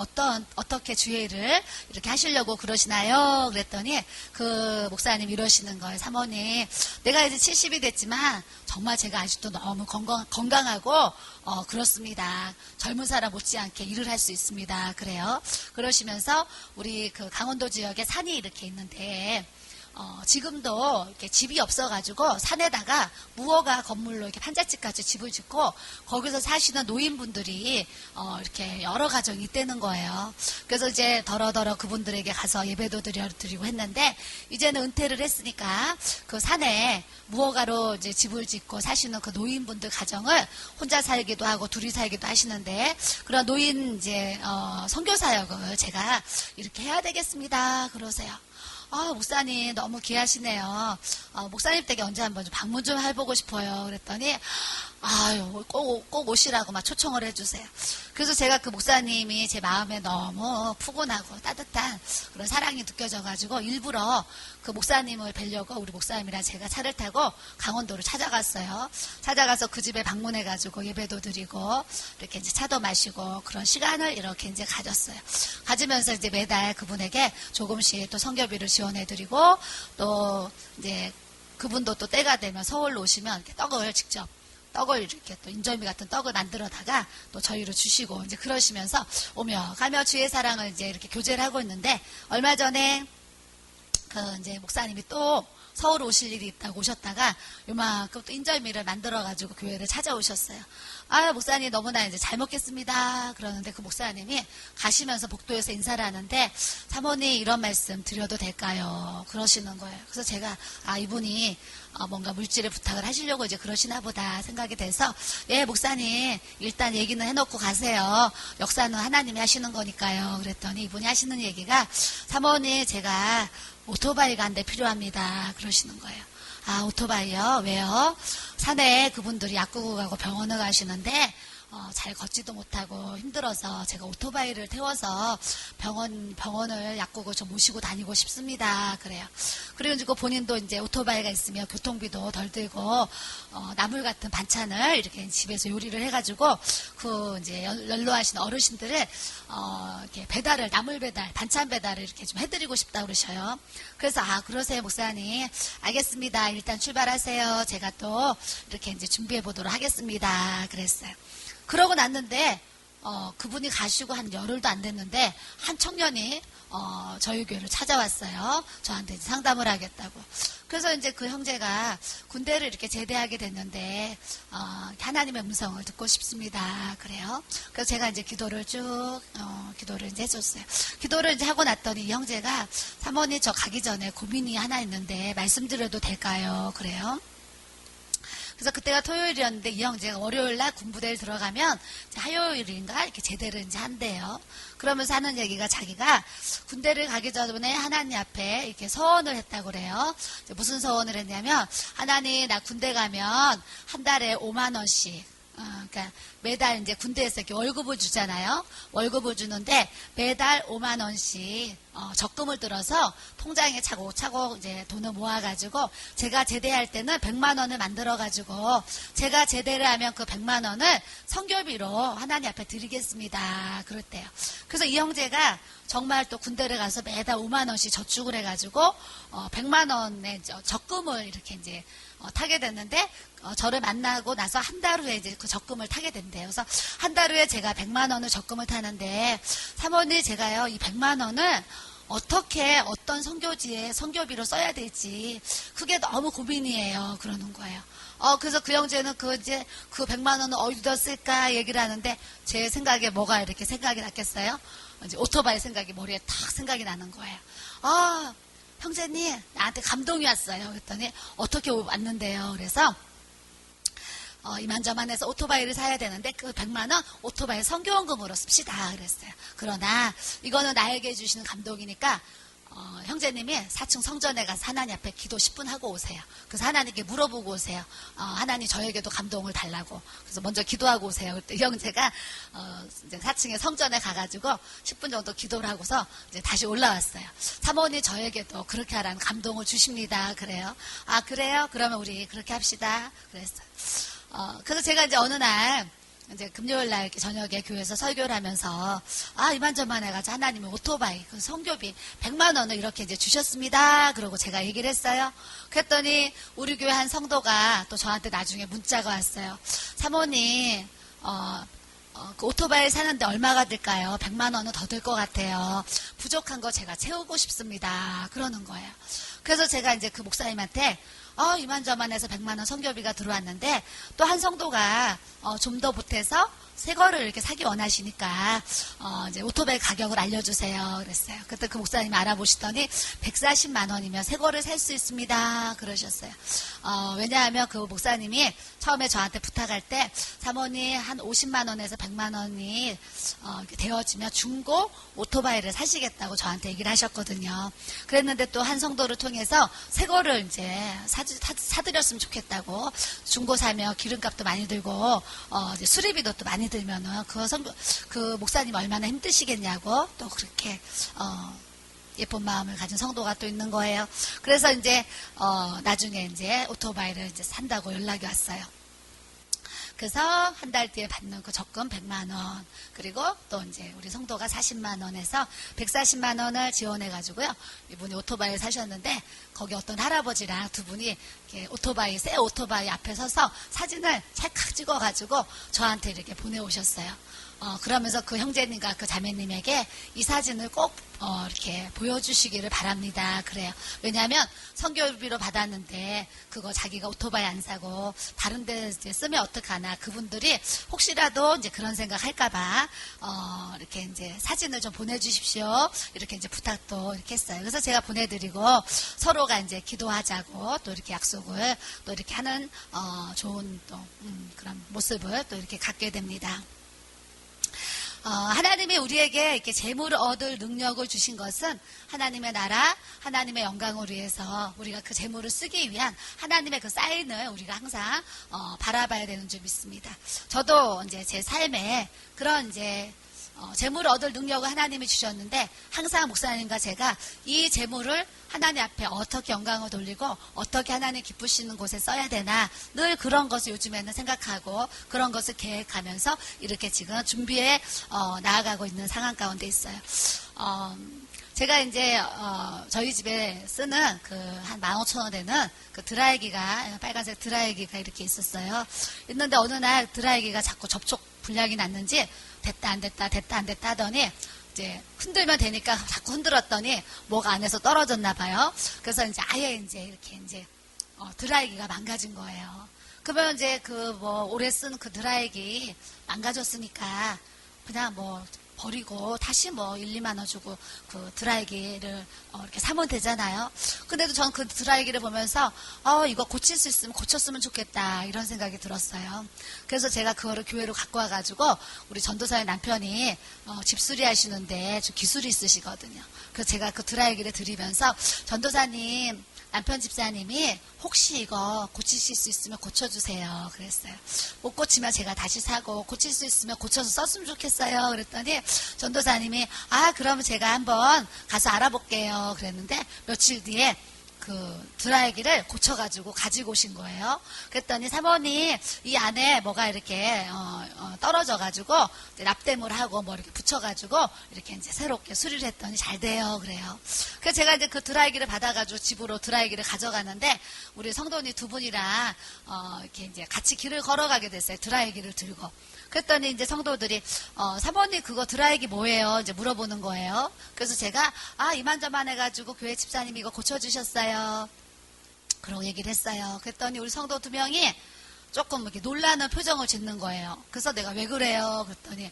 어떻게 주회를 이렇게 하시려고 그러시나요? 그랬더니 그 목사님 이러시는 거예요. 사모님, 내가 이제 70이 됐지만 정말 제가 아직도 너무 건강하고 그렇습니다. 젊은 사람 못지않게 일을 할 수 있습니다. 그래요. 그러시면서 우리 그 강원도 지역에 산이 이렇게 있는데 지금도 이렇게 집이 없어가지고 산에다가 무허가 건물로 이렇게 판잣집까지 집을 짓고 거기서 사시는 노인분들이 이렇게 여러 가정이 있다는 거예요. 그래서 이제 더러더러 그분들에게 가서 예배도 드리고 했는데 이제는 은퇴를 했으니까 그 산에 무허가로 이제 집을 짓고 사시는 그 노인분들 가정을 혼자 살기도 하고 둘이 살기도 하시는데 그런 노인 이제 선교사역을 제가 이렇게 해야 되겠습니다. 그러세요. 목사님 너무 귀하시네요. 목사님 댁에 언제 한번 좀 방문 좀 해보고 싶어요. 그랬더니 꼭 오시라고 막 초청을 해주세요. 그래서 제가 그 목사님이 제 마음에 너무 푸근하고 따뜻한 그런 사랑이 느껴져가지고 일부러 그 목사님을 뵈려고 우리 목사님이랑 제가 차를 타고 강원도를 찾아갔어요. 찾아가서 그 집에 방문해가지고 예배도 드리고 이렇게 이제 차도 마시고 그런 시간을 이렇게 이제 가졌어요. 가지면서 이제 매달 그분에게 조금씩 또 선교비를 지원해드리고 또 이제 그분도 또 때가 되면 서울로 오시면 이렇게 떡을 이렇게 또 인절미 같은 떡을 만들어다가 또 저희로 주시고 이제 그러시면서 오며 가며 주의 사랑을 이제 이렇게 교제를 하고 있는데 얼마 전에 그 이제 목사님이 또 서울 오실 일이 있다고 오셨다가 요만큼 또 인절미를 만들어가지고 교회를 찾아오셨어요. 아, 목사님 너무나 이제 잘 먹겠습니다. 그러는데 그 목사님이 가시면서 복도에서 인사를 하는데 사모님 이런 말씀 드려도 될까요? 그러시는 거예요. 그래서 제가 이분이 뭔가 물질의 부탁을 하시려고 이제 그러시나 보다 생각이 돼서 예, 목사님 일단 얘기는 해놓고 가세요. 역사는 하나님이 하시는 거니까요. 그랬더니 이분이 하시는 얘기가 사모님 제가 오토바이가 한 대 필요합니다. 그러시는 거예요. 아, 오토바이요? 왜요? 산에 그분들이 약국을 가고 병원을 가시는데 잘 걷지도 못하고 힘들어서 제가 오토바이를 태워서 병원을 약국을 좀 모시고 다니고 싶습니다. 그래요. 그리고 본인도 이제 오토바이가 있으면 교통비도 덜 들고 나물 같은 반찬을 이렇게 집에서 요리를 해가지고 그 이제 연로하신 어르신들을 이렇게 나물 배달, 반찬 배달을 이렇게 좀 해드리고 싶다 그러셔요. 그래서 그러세요 목사님. 알겠습니다. 일단 출발하세요. 제가 또 이렇게 이제 준비해 보도록 하겠습니다. 그랬어요. 그러고 났는데 그분이 가시고 한 열흘도 안 됐는데 한 청년이 저희 교회를 찾아왔어요. 저한테 이제 상담을 하겠다고. 그래서 이제 그 형제가 군대를 이렇게 제대하게 됐는데 하나님의 음성을 듣고 싶습니다. 그래요. 그래서 제가 이제 기도를 이제 해줬어요. 기도를 이제 하고 났더니 이 형제가 사모님 저 가기 전에 고민이 하나 있는데 말씀드려도 될까요? 그래요. 그래서 그때가 토요일이었는데 이 형제가 월요일날 군부대를 들어가면 화요일인가 이렇게 제대를 이제 한대요. 그러면서 하는 얘기가 자기가 군대를 가기 전에 하나님 앞에 이렇게 서원을 했다고 그래요. 무슨 서원을 했냐면 하나님 나 군대 가면 한 달에 5만 원씩 그러니까 매달 이제 군대에서 이렇게 월급을 주잖아요. 월급을 주는데 매달 5만 원씩 적금을 들어서 통장에 차곡차곡 이제 돈을 모아가지고 제가 제대할 때는 100만 원을 만들어가지고 제가 제대를 하면 그 100만 원을 선교비로 하나님 앞에 드리겠습니다. 그럴 때요. 그래서 이 형제가 정말 또 군대를 가서 매달 5만 원씩 저축을 해가지고 100만 원의 적금을 이렇게 이제 타게 됐는데 저를 만나고 나서 한 달 후에 이제 그 적금을 타게 된대요. 그래서 한 달 후에 제가 100만 원을 적금을 타는데 사모님 제가요 이 100만 원을 어떻게 어떤 선교지에 선교비로 써야 될지 그게 너무 고민이에요. 그러는 거예요. 그래서 그 형제는 그 100만 원을 어디다 쓸까 얘기를 하는데 제 생각에 뭐가 이렇게 생각이 났겠어요? 이제 오토바이 생각이 머리에 탁 생각이 나는 거예요. 형제님 나한테 감동이 왔어요. 그랬더니 어떻게 왔는데요. 그래서 이만저만해서 오토바이를 사야 되는데 그 100만 원 오토바이 선교원금으로 씁시다 그랬어요. 그러나 이거는 나에게 주시는 감동이니까 형제님이 4층 성전에 가서 하나님 앞에 기도 10분 하고 오세요. 그래서 하나님께 물어보고 오세요. 하나님 저에게도 감동을 달라고. 그래서 먼저 기도하고 오세요. 그때 형제가 이제 4층에 성전에 가가지고 10분 정도 기도를 하고서 이제 다시 올라왔어요. 사모님 저에게도 그렇게 하라는 감동을 주십니다. 그래요. 그래요? 그러면 우리 그렇게 합시다. 그랬어요. 그래서 제가 이제 어느 날 이제 금요일 날 이렇게 저녁에 교회에서 설교를 하면서 이만저만 해가지고 하나님이 오토바이 그 선교비 100만 원을 이렇게 이제 주셨습니다. 그러고 제가 얘기를 했어요. 그랬더니 우리 교회 한 성도가 또 저한테 나중에 문자가 왔어요. 사모님 그 오토바이 사는데 얼마가 들까요? 100만 원은 더 들 것 같아요. 부족한 거 제가 채우고 싶습니다. 그러는 거예요. 그래서 제가 이제 그 목사님한테 이만저만해서 100만 원 선교비가 들어왔는데 또 한 성도가 좀 더 보태서 새 거를 이렇게 사기 원하시니까 이제 오토바이 가격을 알려주세요. 그랬어요. 그때 그 목사님이 알아보시더니 140만 원이면 새 거를 살 수 있습니다. 그러셨어요. 왜냐하면 그 목사님이 처음에 저한테 부탁할 때 사모님 한 50만 원에서 100만 원이 되어지면 중고 오토바이를 사시겠다고 저한테 얘기를 하셨거든요. 그랬는데 또 한 성도를 통해서 새 거를 이제 사드렸으면 좋겠다고 중고 사면 기름값도 많이 들고 이제 수리비도 또 많이 들면은 그 목사님 얼마나 힘드시겠냐고 또 그렇게 예쁜 마음을 가진 성도가 또 있는 거예요. 그래서 이제 나중에 이제 오토바이를 이제 산다고 연락이 왔어요. 그래서 한 달 뒤에 받는 그 적금 100만 원 그리고 또 이제 우리 성도가 40만 원에서 140만 원을 지원해 가지고요. 이분이 오토바이를 사셨는데 거기 어떤 할아버지랑 두 분이 이렇게 새 오토바이 앞에 서서 사진을 찰칵 찍어 가지고 저한테 이렇게 보내오셨어요. 그러면서 그 형제님과 그 자매님에게 이 사진을 꼭 이렇게 보여주시기를 바랍니다. 그래요. 왜냐하면 선교비로 받았는데 그거 자기가 오토바이 안 사고 다른 데 이제 쓰면 어떡하나, 그분들이 혹시라도 이제 그런 생각 할까봐 이렇게 이제 사진을 좀 보내주십시오. 이렇게 이제 부탁도 이렇게 했어요. 그래서 제가 보내드리고 서로가 이제 기도하자고 또 이렇게 약속을 또 이렇게 하는 좋은 또 그런 모습을 또 이렇게 갖게 됩니다. 하나님이 우리에게 이렇게 재물을 얻을 능력을 주신 것은 하나님의 나라, 하나님의 영광을 위해서 우리가 그 재물을 쓰기 위한 하나님의 그 사인을 우리가 항상 바라봐야 되는 줄 믿습니다. 저도 이제 제 삶에 그런 이제 재물을 얻을 능력을 하나님이 주셨는데 항상 목사님과 제가 이 재물을 하나님 앞에 어떻게 영광을 돌리고 어떻게 하나님 기쁘시는 곳에 써야 되나 늘 그런 것을 요즘에는 생각하고 그런 것을 계획하면서 이렇게 지금 준비해 나아가고 있는 상황 가운데 있어요. 제가 이제 저희 집에 쓰는 그 한 15,000원 되는 그 드라이기가, 빨간색 드라이기가 이렇게 있었어요. 있는데 어느 날 드라이기가 자꾸 접촉 불량이 났는지 됐다 안 됐다 됐다 안 됐다 하더니 이제 흔들면 되니까 자꾸 흔들었더니 뭐가 안에서 떨어졌나 봐요. 그래서 이제 아예 이제 이렇게 이제 드라이기가 망가진 거예요. 그러면 이제 그 뭐 오래 쓴 그 드라이기 망가졌으니까 그냥 뭐 버리고 다시 뭐 1, 2만 원 주고 그 드라이기를 이렇게 사면 되잖아요. 근데도 전 그 드라이기를 보면서 이거 고칠 수 있으면 고쳤으면 좋겠다 이런 생각이 들었어요. 그래서 제가 그거를 교회로 갖고 와가지고 우리 전도사의 남편이 집수리 하시는데 좀 기술이 있으시거든요. 그래서 제가 그 드라이기를 드리면서 전도사님, 남편 집사님이 혹시 이거 고치실 수 있으면 고쳐주세요 그랬어요. 못 고치면 제가 다시 사고 고칠 수 있으면 고쳐서 썼으면 좋겠어요 그랬더니 전도사님이 그러면 제가 한번 가서 알아볼게요 그랬는데 며칠 뒤에 그 드라이기를 고쳐가지고 가지고 오신 거예요. 그랬더니 사모님 이 안에 뭐가 이렇게 떨어져가지고 납땜을 하고 뭐 이렇게 붙여가지고 이렇게 이제 새롭게 수리를 했더니 잘 돼요 그래요. 그래서 제가 이제 그 드라이기를 받아가지고 집으로 드라이기를 가져가는데 우리 성도님 두 분이랑 이렇게 이제 같이 길을 걸어가게 됐어요. 드라이기를 들고. 그랬더니 이제 성도들이 사모님 그거 드라이기 뭐예요? 이제 물어보는 거예요. 그래서 제가 이만저만 해가지고 교회 집사님이 이거 고쳐주셨어요. 그러고 얘기를 했어요. 그랬더니 우리 성도 두 명이 조금 이렇게 놀라는 표정을 짓는 거예요. 그래서 내가 왜 그래요? 그랬더니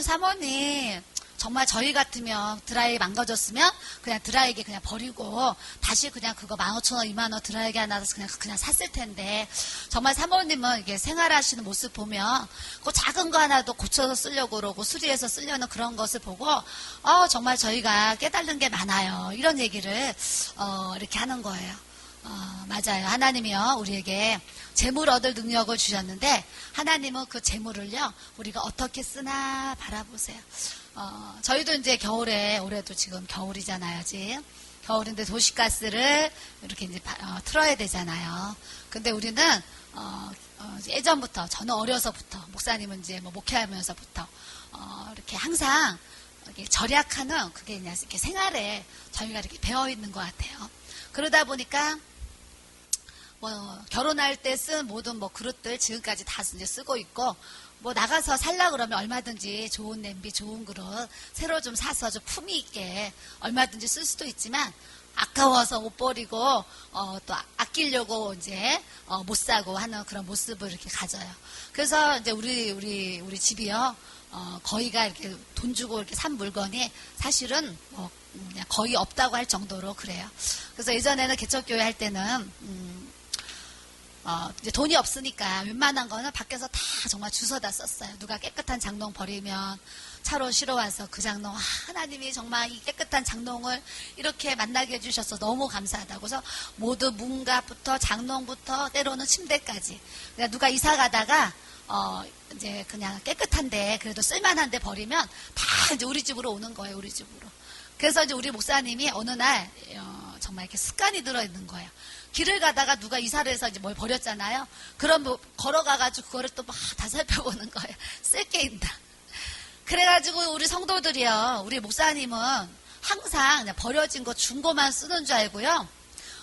사모님 정말 저희 같으면 드라이기 망가졌으면 그냥 드라이기 그냥 버리고 다시 그냥 그거 15,000원, 2만원 드라이기 하나 그냥 샀을 텐데 정말 사모님은 이게 생활하시는 모습 보면 그 작은 거 하나도 고쳐서 쓰려고 그러고 수리해서 쓰려는 그런 것을 보고 정말 저희가 깨달은 게 많아요. 이런 얘기를 이렇게 하는 거예요. 맞아요. 하나님이요 우리에게 재물 얻을 능력을 주셨는데 하나님은 그 재물을요 우리가 어떻게 쓰나 바라보세요. 저희도 이제 겨울에 올해도 지금 겨울이잖아요. 아직 겨울인데 도시가스를 이렇게 이제 틀어야 되잖아요. 근데 우리는 예전부터 저는 어려서부터 목사님은 이제 뭐 목회하면서부터 이렇게 항상 이렇게 절약하는 그게 그냥 이렇게 생활에 저희가 이렇게 배어 있는 것 같아요. 그러다 보니까 결혼할 때 쓴 모든 뭐 그릇들 지금까지 다 이제 쓰고 있고 뭐 나가서 살라 그러면 얼마든지 좋은 냄비, 좋은 그릇 새로 좀 사서 좀 품위 있게 얼마든지 쓸 수도 있지만 아까워서 못 버리고 또 아끼려고 이제 못 사고 하는 그런 모습을 이렇게 가져요. 그래서 이제 우리 집이요 거의가 이렇게 돈 주고 이렇게 산 물건이 사실은 뭐 그냥 거의 없다고 할 정도로 그래요. 그래서 예전에는 개척교회 할 때는 이제 돈이 없으니까 웬만한 거는 밖에서 다 정말 주워다 썼어요. 누가 깨끗한 장롱 버리면 차로 실어와서 그 장롱, 하나님이 정말 이 깨끗한 장롱을 이렇게 만나게 해주셔서 너무 감사하다고. 그래서 모두 문갑부터 장롱부터 때로는 침대까지. 그러니까 누가 이사 가다가 이제 그냥 깨끗한데 그래도 쓸만한데 버리면 다 이제 우리 집으로 오는 거예요. 우리 집으로. 그래서 이제 우리 목사님이 어느 날 정말 이렇게 습관이 들어있는 거예요. 길을 가다가 누가 이사를 해서 이제 뭘 버렸잖아요. 그럼 뭐 걸어가가지고 그거를 또 막 다 살펴보는 거예요. 쓸 게 있다. 그래가지고 우리 성도들이요. 우리 목사님은 항상 그냥 버려진 거 중고만 쓰는 줄 알고요.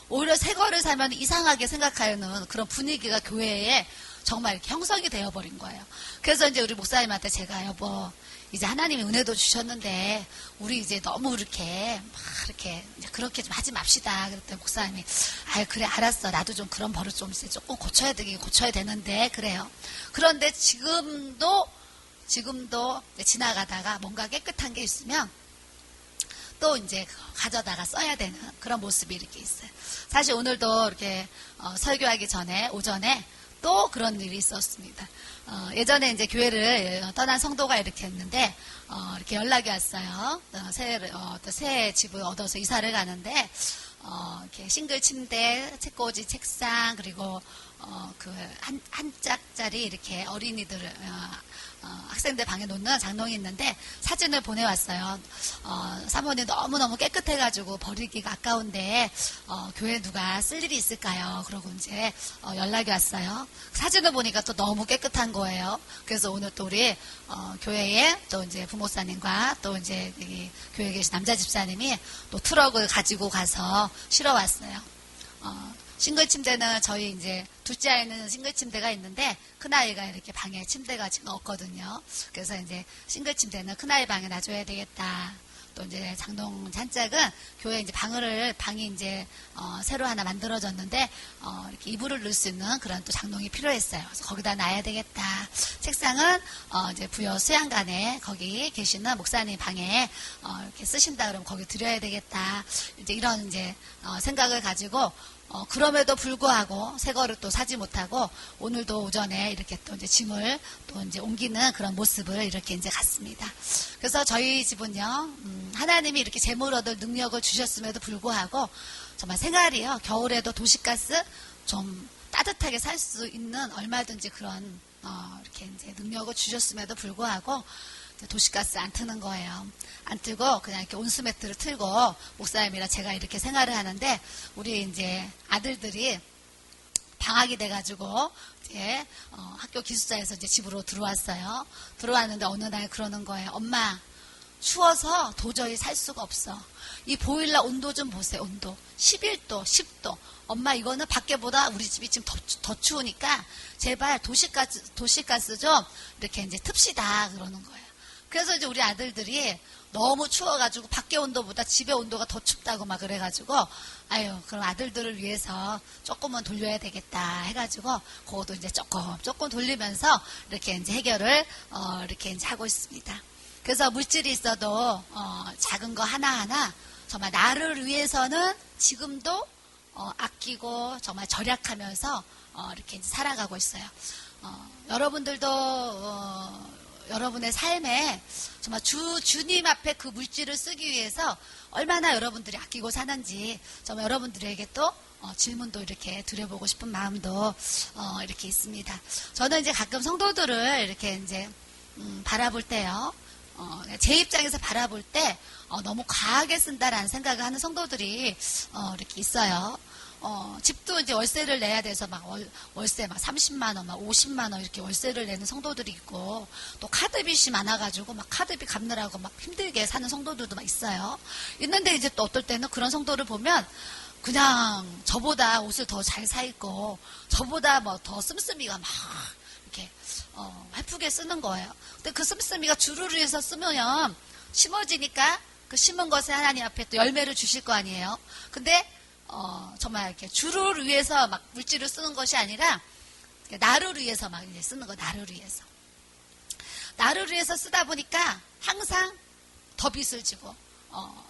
오히려 새 거를 사면 이상하게 생각하는 그런 분위기가 교회에 정말 이렇게 형성이 되어버린 거예요. 그래서 이제 우리 목사님한테 제가 여보 이제 하나님이 은혜도 주셨는데 우리 이제 너무 이렇게 막 이렇게 이제 그렇게 좀 하지 맙시다. 그랬더니 목사님이 아 그래 알았어. 나도 좀 그런 버릇 좀 이제 조금 고쳐야 되는데 그래요. 그런데 지금도 이제 지나가다가 뭔가 깨끗한 게 있으면 또 이제 가져다가 써야 되는 그런 모습이 이렇게 있어요. 사실 오늘도 이렇게 설교하기 전에 오전에 또 그런 일이 있었습니다. 예전에 이제 교회를 떠난 성도가 이렇게 했는데 이렇게 연락이 왔어요. 새 집을 얻어서 이사를 가는데 이렇게 싱글 침대, 책꽂이, 책상 그리고 그 한 짝짜리 이렇게 어린이들 학생들 방에 놓는 장롱이 있는데 사진을 보내왔어요. 사모님 너무너무 깨끗해가지고 버리기가 아까운데 교회 누가 쓸 일이 있을까요? 그러고 이제 연락이 왔어요. 사진을 보니까 또 너무 깨끗한 거예요. 그래서 오늘 또 우리 교회에 또 이제 부목사님과 또 이제 여기 교회에 계신 남자 집사님이 또 트럭을 가지고 가서 실어 왔어요. 싱글 침대는 저희 이제 둘째 아이는 싱글 침대가 있는데 큰아이가 이렇게 방에 침대가 지금 없거든요. 그래서 이제 싱글 침대는 큰아이 방에 놔줘야 되겠다. 또 이제 장롱 잔짝은 교회 이제 방이 이제 새로 하나 만들어졌는데 이렇게 이불을 넣을 수 있는 그런 또 장롱이 필요했어요. 그래서 거기다 놔야 되겠다. 책상은 이제 부여 수양관에 거기 계시는 목사님 방에 이렇게 쓰신다 그러면 거기 드려야 되겠다. 이제 이런 이제 생각을 가지고 그럼에도 불구하고 새 거를 또 사지 못하고 오늘도 오전에 이렇게 또 이제 짐을 또 이제 옮기는 그런 모습을 이렇게 이제 갔습니다. 그래서 저희 집은요, 하나님이 이렇게 재물 얻을 능력을 주셨음에도 불구하고 정말 생활이요, 겨울에도 도시가스 좀 따뜻하게 살 수 있는 얼마든지 그런 이렇게 이제 능력을 주셨음에도 불구하고 도시가스 안 트는 거예요. 안 틀고 그냥 이렇게 온수매트를 틀고 목사님이랑 제가 이렇게 생활을 하는데 우리 이제 아들들이 방학이 돼가지고 이제 학교 기숙사에서 이제 집으로 들어왔어요. 들어왔는데 어느 날 그러는 거예요. 엄마 추워서 도저히 살 수가 없어. 이 보일러 온도 좀 보세요. 온도 11도, 10도. 엄마 이거는 밖에보다 우리 집이 지금 더 추우니까 제발 도시가스 좀 이렇게 이제 틉시다 그러는 거예요. 그래서 이제 우리 아들들이 너무 추워가지고 밖에 온도보다 집에 온도가 더 춥다고 막 그래가지고 아유 그럼 아들들을 위해서 조금은 돌려야 되겠다 해가지고 그것도 이제 조금 돌리면서 이렇게 이제 해결을 이렇게 이제 하고 있습니다. 그래서 물질이 있어도 작은 거 하나하나 정말 나를 위해서는 지금도 아끼고 정말 절약하면서 이렇게 이제 살아가고 있어요. 여러분들도 여러분의 삶에 정말 주님 앞에 그 물질을 쓰기 위해서 얼마나 여러분들이 아끼고 사는지 정말 여러분들에게 또 질문도 이렇게 드려보고 싶은 마음도 이렇게 있습니다. 저는 이제 가끔 성도들을 이렇게 이제 바라볼 때요. 제 입장에서 바라볼 때 너무 과하게 쓴다라는 생각을 하는 성도들이 이렇게 있어요. 집도 이제 월세를 내야 돼서 막 월세 막 30만 원, 막 50만 원 이렇게 월세를 내는 성도들이 있고 또 카드빚이 많아가지고 막 카드빚 갚느라고 막 힘들게 사는 성도들도 막 있어요. 있는데 이제 또 어떨 때는 그런 성도를 보면 그냥 저보다 옷을 더 잘 사 입고 저보다 뭐 더 씀씀이가 막 이렇게 예쁘게 쓰는 거예요. 근데 그 씀씀이가 주를 위해서 쓰면 심어지니까 그 심은 것에 하나님 앞에 또 열매를 주실 거 아니에요. 근데 정말 이렇게 주를 위해서 막 물질을 쓰는 것이 아니라 나를 위해서 막 이제 쓰는 거, 나를 위해서. 나를 위해서 쓰다 보니까 항상 더 빚을 지고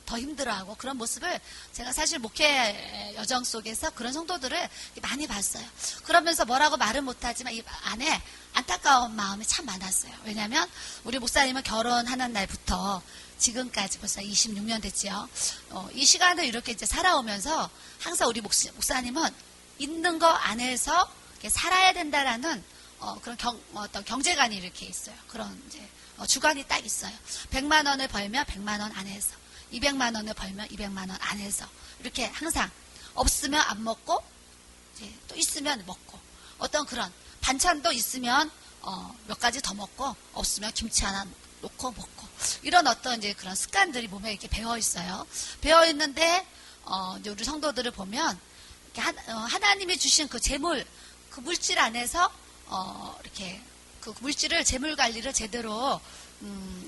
더 힘들어하고 그런 모습을 제가 사실 목회 여정 속에서 그런 성도들을 많이 봤어요. 그러면서 뭐라고 말은 못하지만 이 안에 안타까운 마음이 참 많았어요. 왜냐하면 우리 목사님은 결혼하는 날부터 지금까지 벌써 26년 됐지요. 이 시간을 이렇게 이제 살아오면서 항상 우리 목사님은 있는 거 안에서 살아야 된다라는 그런 어떤 경제관이 이렇게 있어요. 그런 이제 주관이 딱 있어요. 100만 원을 벌면 100만 원 안에서, 200만 원을 벌면 200만 원 안에서 이렇게 항상 없으면 안 먹고 이제 또 있으면 먹고 어떤 그런 반찬도 있으면 몇 가지 더 먹고 없으면 김치 하나 놓고 먹고 이런 어떤 이제 그런 습관들이 몸에 이렇게 배어 있어요. 배어 있는데 이제 우리 성도들을 보면 이렇게 하나님이 주신 그 재물, 그 물질 안에서 이렇게 그 물질을 재물 관리를 제대로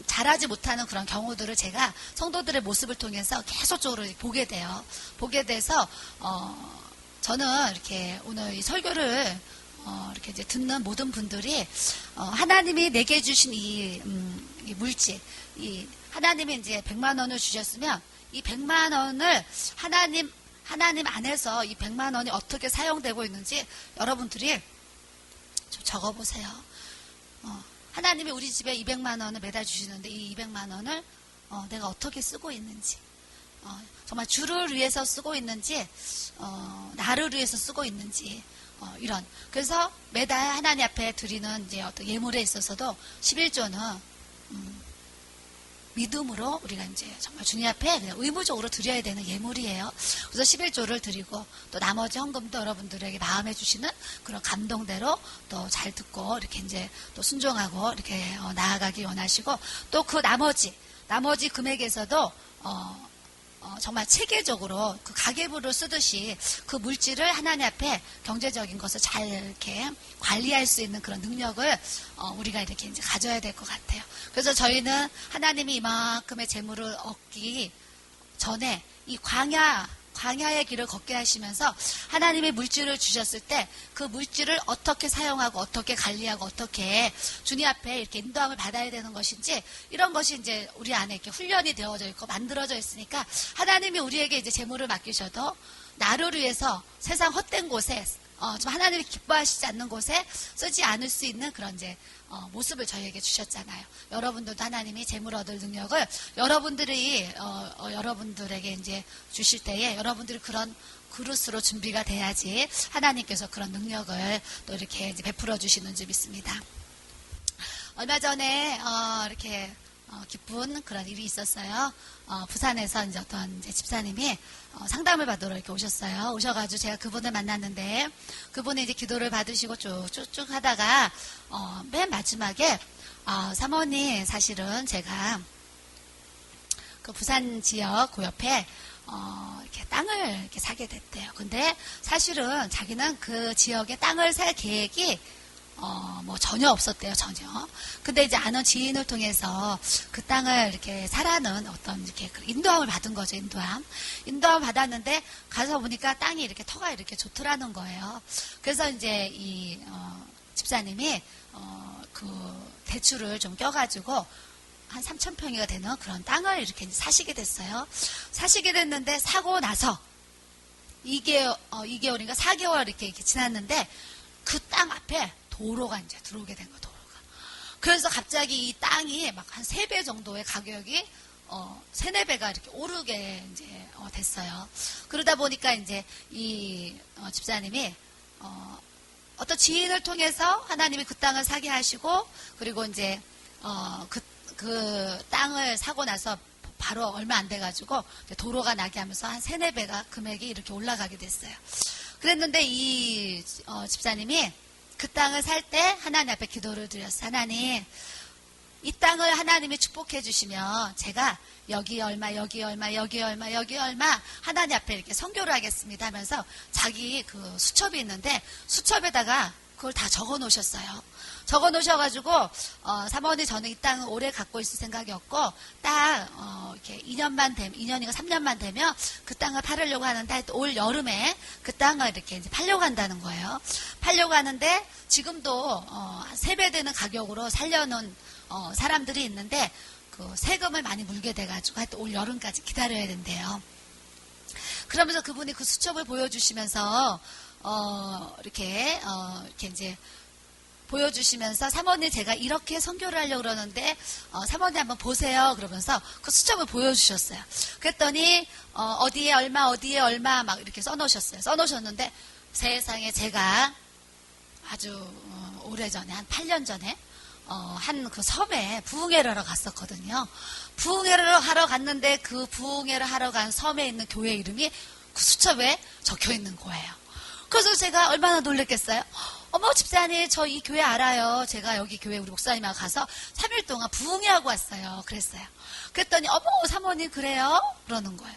잘하지 못하는 그런 경우들을 제가 성도들의 모습을 통해서 계속적으로 보게 돼요. 보게 돼서 저는 이렇게 오늘 이 설교를 이렇게 이제 듣는 모든 분들이 하나님이 내게 주신 이 물질, 이 하나님이 이제 100만 원을 주셨으면 이 100만 원을 하나님 안에서 이 100만 원이 어떻게 사용되고 있는지 여러분들이 좀 적어보세요. 하나님이 우리 집에 200만 원을 매달 주시는데 이 200만 원을 내가 어떻게 쓰고 있는지, 정말 주를 위해서 쓰고 있는지, 나를 위해서 쓰고 있는지, 이런. 그래서 매달 하나님 앞에 드리는 이제 어떤 예물에 있어서도 11조는 믿음으로 우리가 이제 정말 주님 앞에 그냥 의무적으로 드려야 되는 예물이에요. 그래서 11조를 드리고 또 나머지 헌금도 여러분들에게 마음에 주시는 그런 감동대로 또 잘 듣고 이렇게 이제 또 순종하고 이렇게 나아가기 원하시고 또 그 나머지 금액에서도 정말 체계적으로 그 가계부를 쓰듯이 그 물질을 하나님 앞에 경제적인 것을 잘 이렇게 관리할 수 있는 그런 능력을 우리가 이렇게 이제 가져야 될 것 같아요. 그래서 저희는 하나님이 이만큼의 재물을 얻기 전에 이 광야의 길을 걷게 하시면서 하나님의 물질을 주셨을 때 그 물질을 어떻게 사용하고 어떻게 관리하고 어떻게 주님 앞에 이렇게 인도함을 받아야 되는 것인지 이런 것이 이제 우리 안에 이렇게 훈련이 되어져 있고 만들어져 있으니까 하나님이 우리에게 이제 재물을 맡기셔도 나를 위해서 세상 헛된 곳에 좀 하나님이 기뻐하시지 않는 곳에 쓰지 않을 수 있는 그런 이제 모습을 저희에게 주셨잖아요. 여러분들도 하나님이 재물 얻을 능력을 여러분들이 여러분들에게 이제 주실 때에 여러분들이 그런 그릇으로 준비가 돼야지 하나님께서 그런 능력을 또 이렇게 이제 베풀어 주시는 줄 믿습니다. 얼마 전에 이렇게 기쁜 그런 일이 있었어요. 부산에서 이제 어떤 이제 집사님이 상담을 받으러 이렇게 오셨어요. 오셔가지고 제가 그분을 만났는데 그분이 이제 기도를 받으시고 쭉쭉쭉 하다가 맨 마지막에 사모님 사실은 제가 그 부산 지역 그 옆에 이렇게 땅을 이렇게 사게 됐대요. 근데 사실은 자기는 그 지역에 땅을 살 계획이 뭐 전혀 없었대요, 전혀. 근데 이제 아는 지인을 통해서 그 땅을 이렇게 사라는 어떤 이렇게 인도함을 받은 거죠, 인도함 받았는데 가서 보니까 땅이 이렇게 터가 이렇게 좋더라는 거예요. 그래서 이제 이 집사님이 그 대출을 좀 껴가지고 한 3,000평이가 되는 그런 땅을 이렇게 사시게 됐어요. 사시게 됐는데 사고 나서 2개월인가 4개월 이렇게 지났는데 그 땅 앞에 도로가 이제 들어오게 된 거예요, 도로가. 그래서 갑자기 이 땅이 막 한 3배 정도의 가격이 3, 4배가 이렇게 오르게 이제 됐어요. 그러다 보니까 이제 이 집사님이 어떤 지인을 통해서 하나님이 그 땅을 사게 하시고 그리고 이제 그 땅을 사고 나서 바로 얼마 안 돼가지고 도로가 나게 하면서 한 3, 4배가 금액이 이렇게 올라가게 됐어요. 그랬는데 이 집사님이 그 땅을 살 때 하나님 앞에 기도를 드렸어요. 하나님, 이 땅을 하나님이 축복해 주시면 제가 여기 얼마, 여기 얼마, 여기 얼마, 여기 얼마 하나님 앞에 이렇게 선교를 하겠습니다 하면서 자기 그 수첩이 있는데 수첩에다가 그걸 다 적어 놓으셨어요. 적어 놓으셔가지고 사모님 저는 이 땅을 오래 갖고 있을 생각이 없고 딱 이렇게 2년인가 3년만 되면 그 땅을 팔으려고 하는데 올 여름에 그 땅을 이렇게 이제 팔려고 한다는 거예요. 팔려고 하는데 지금도 3배 되는 가격으로 살려놓은 사람들이 있는데 그 세금을 많이 물게 돼가지고 하여튼 올 여름까지 기다려야 된대요. 그러면서 그분이 그 수첩을 보여주시면서 이렇게 이제 보여주시면서 사모님 제가 이렇게 선교를 하려고 그러는데 사모님 한번 보세요 그러면서 그 수첩을 보여주셨어요. 그랬더니 어디에 얼마 막 이렇게 써놓으셨어요. 써놓으셨는데 세상에 제가 아주 오래전에 한 8년 전에 한 그 섬에 부흥회를 하러 갔었거든요. 부흥회를 하러 갔는데 그 부흥회를 하러 간 섬에 있는 교회 이름이 그 수첩에 적혀 있는 거예요. 그래서 제가 얼마나 놀랬겠어요. 어머 집사님 저 이 교회 알아요. 제가 여기 교회 우리 목사님하고 가서 3일 동안 부흥회하고 왔어요. 그랬어요. 그랬더니 어머 사모님 그래요? 그러는 거예요.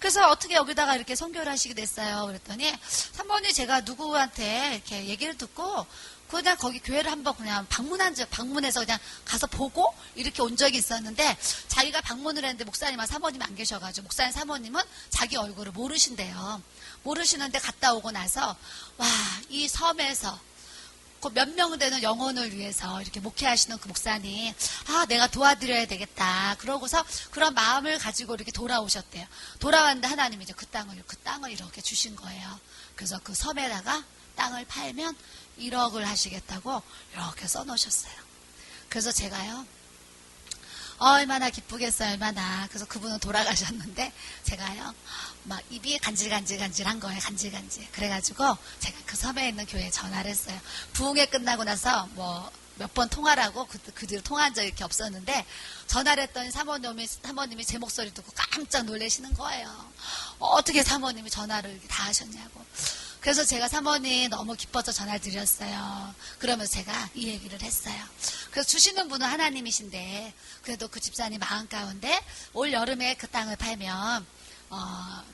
그래서 어떻게 여기다가 이렇게 선교를 하시게 됐어요. 그랬더니 사모님 제가 누구한테 이렇게 얘기를 듣고 그냥 거기 교회를 한번 그냥 방문해서 그냥 가서 보고 이렇게 온 적이 있었는데, 자기가 방문을 했는데 목사님과 사모님이 안 계셔가지고, 목사님 사모님은 자기 얼굴을 모르신대요. 모르시는데 갔다 오고 나서, 와, 이 섬에서 그 몇 명 되는 영혼을 위해서 이렇게 목회하시는 그 목사님, 아, 내가 도와드려야 되겠다. 그러고서 그런 마음을 가지고 이렇게 돌아오셨대요. 돌아왔는데 하나님이 이제 그 땅을 이렇게 주신 거예요. 그래서 그 섬에다가 땅을 팔면 1억을 하시겠다고 이렇게 써놓으셨어요. 그래서 제가요, 얼마나 기쁘겠어요, 얼마나. 그래서 그분은 돌아가셨는데, 제가요, 막 입이 간질간질한 거예요, 간질간질. 그래가지고, 제가 그 섬에 있는 교회에 전화를 했어요. 부흥회 끝나고 나서 뭐, 몇 번 통화를 하고, 그 뒤로 통화한 적이 이렇게 없었는데, 전화를 했더니 사모님이 제 목소리 듣고 깜짝 놀라시는 거예요. 어떻게 사모님이 전화를 이렇게 다 하셨냐고. 그래서 제가 사모님 너무 기뻐서 전화를 드렸어요. 그러면서 제가 이 얘기를 했어요. 그래서 주시는 분은 하나님이신데, 그래도 그 집사님 마음 가운데 올 여름에 그 땅을 팔면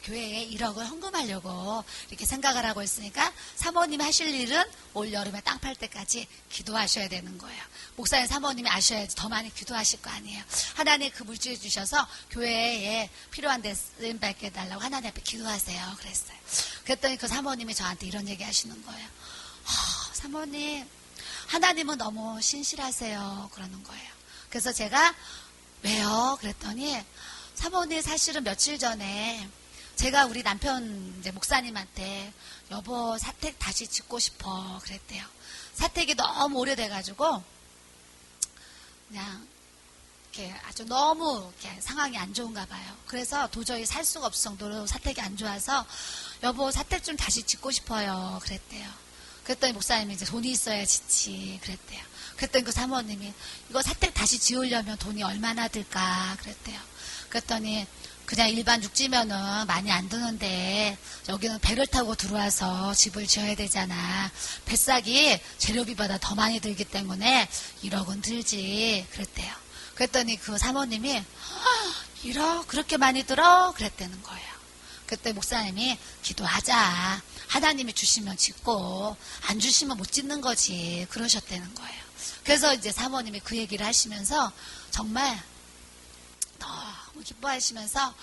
교회에 1억을 헌금하려고 이렇게 생각을 하고 있으니까, 사모님이 하실 일은 올 여름에 땅 팔 때까지 기도하셔야 되는 거예요. 목사님 사모님이 아셔야지 더 많이 기도하실 거 아니에요. 하나님 그 물질 주셔서 교회에 필요한 데 쓰임 받게 해달라고 하나님 앞에 기도하세요. 그랬어요. 그랬더니 그 사모님이 저한테 이런 얘기 하시는 거예요. 사모님, 하나님은 너무 신실하세요. 그러는 거예요. 그래서 제가 왜요? 그랬더니, 사모님 사실은 며칠 전에 제가 우리 남편 이제 목사님한테 여보 사택 다시 짓고 싶어 그랬대요. 사택이 너무 오래돼가지고 그냥 이렇게 아주 너무 이렇게 상황이 안 좋은가 봐요. 그래서 도저히 살 수가 없을 정도로 사택이 안 좋아서 여보 사택 좀 다시 짓고 싶어요 그랬대요. 그랬더니 목사님이 이제 돈이 있어야 짓지 그랬대요. 그랬더니 그 사모님이 이거 사택 다시 지으려면 돈이 얼마나 들까 그랬대요. 그랬더니 그냥 일반 육지면은 많이 안 드는데 여기는 배를 타고 들어와서 집을 지어야 되잖아. 뱃삭이 재료비보다 더 많이 들기 때문에 1억은 들지 그랬대요. 그랬더니 그 사모님이 1억 그렇게 많이 들어? 그랬다는 거예요. 그때 목사님이 기도하자. 하나님이 주시면 짓고 안 주시면 못 짓는 거지 그러셨다는 거예요. 그래서 이제 사모님이 그 얘기를 하시면서 정말 너무 기뻐하시면서,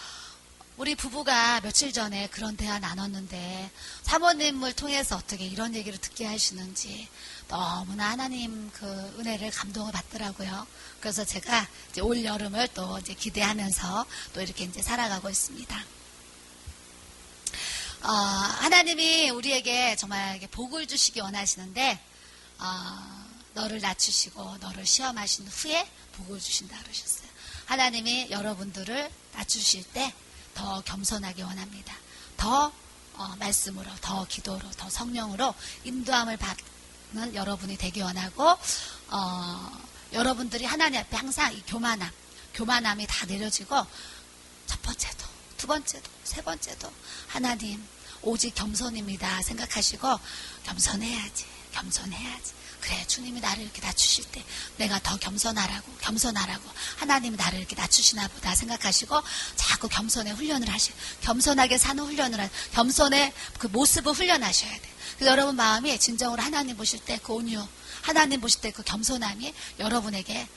우리 부부가 며칠 전에 그런 대화 나눴는데 사모님을 통해서 어떻게 이런 얘기를 듣게 하시는지 너무나 하나님 그 은혜를 감동을 받더라고요. 그래서 제가 이제 올 여름을 또 이제 기대하면서 또 이렇게 이제 살아가고 있습니다. 하나님이 우리에게 정말 복을 주시기 원하시는데, 너를 낮추시고 너를 시험하신 후에 복을 주신다 그러셨어요. 하나님이 여러분들을 낮추실 때 더 겸손하게 원합니다. 더 말씀으로, 더 기도로, 더 성령으로 인도함을 받는 여러분이 되기 원하고, 여러분들이 하나님 앞에 항상 이 교만함이 다 내려지고, 첫 번째도, 두 번째도, 세 번째도 하나님 오직 겸손입니다 생각하시고, 겸손해야지. 그래, 주님이 나를 이렇게 낮추실 때 내가 더 겸손하라고 하나님이 나를 이렇게 낮추시나 보다 생각하시고 자꾸 겸손의 훈련을 겸손하게 사는 훈련을 겸손의 그 모습을 훈련하셔야 돼요. 그래서 여러분 마음이 진정으로 하나님 보실 때 그 온유, 하나님 보실 때 그 겸손함이 여러분에게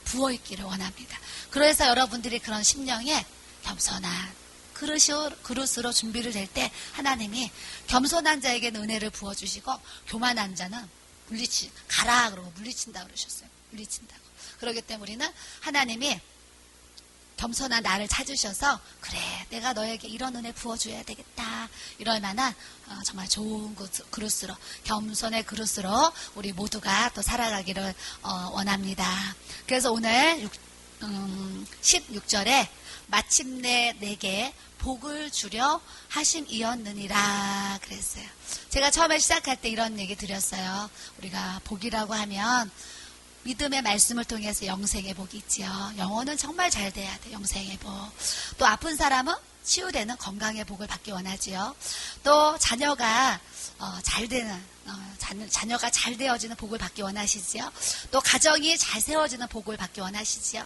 부어있기를 원합니다. 그래서 여러분들이 그런 심령에 겸손한 그릇으로 준비를 될 때 하나님이 겸손한 자에게는 은혜를 부어주시고, 교만한 자는 가라 그러고 물리친다 그러셨어요. 물리친다고. 그렇기 때문에 우리는 하나님이 겸손한 나를 찾으셔서, 그래 내가 너에게 이런 은혜 부어줘야 되겠다 이럴 만한 정말 좋은 그릇으로, 겸손의 그릇으로 우리 모두가 또 살아가기를 원합니다. 그래서 오늘 16절에 마침내 내게 복을 주려 하심이었느니라 그랬어요. 제가 처음에 시작할 때 이런 얘기 드렸어요. 우리가 복이라고 하면 믿음의 말씀을 통해서 영생의 복이 있지요. 영혼은 정말 잘 돼야 돼. 영생의 복. 또 아픈 사람은 치유되는 건강의 복을 받기 원하지요. 또 자녀가 자녀가 잘 되어지는 복을 받기 원하시지요. 또 가정이 잘 세워지는 복을 받기 원하시지요.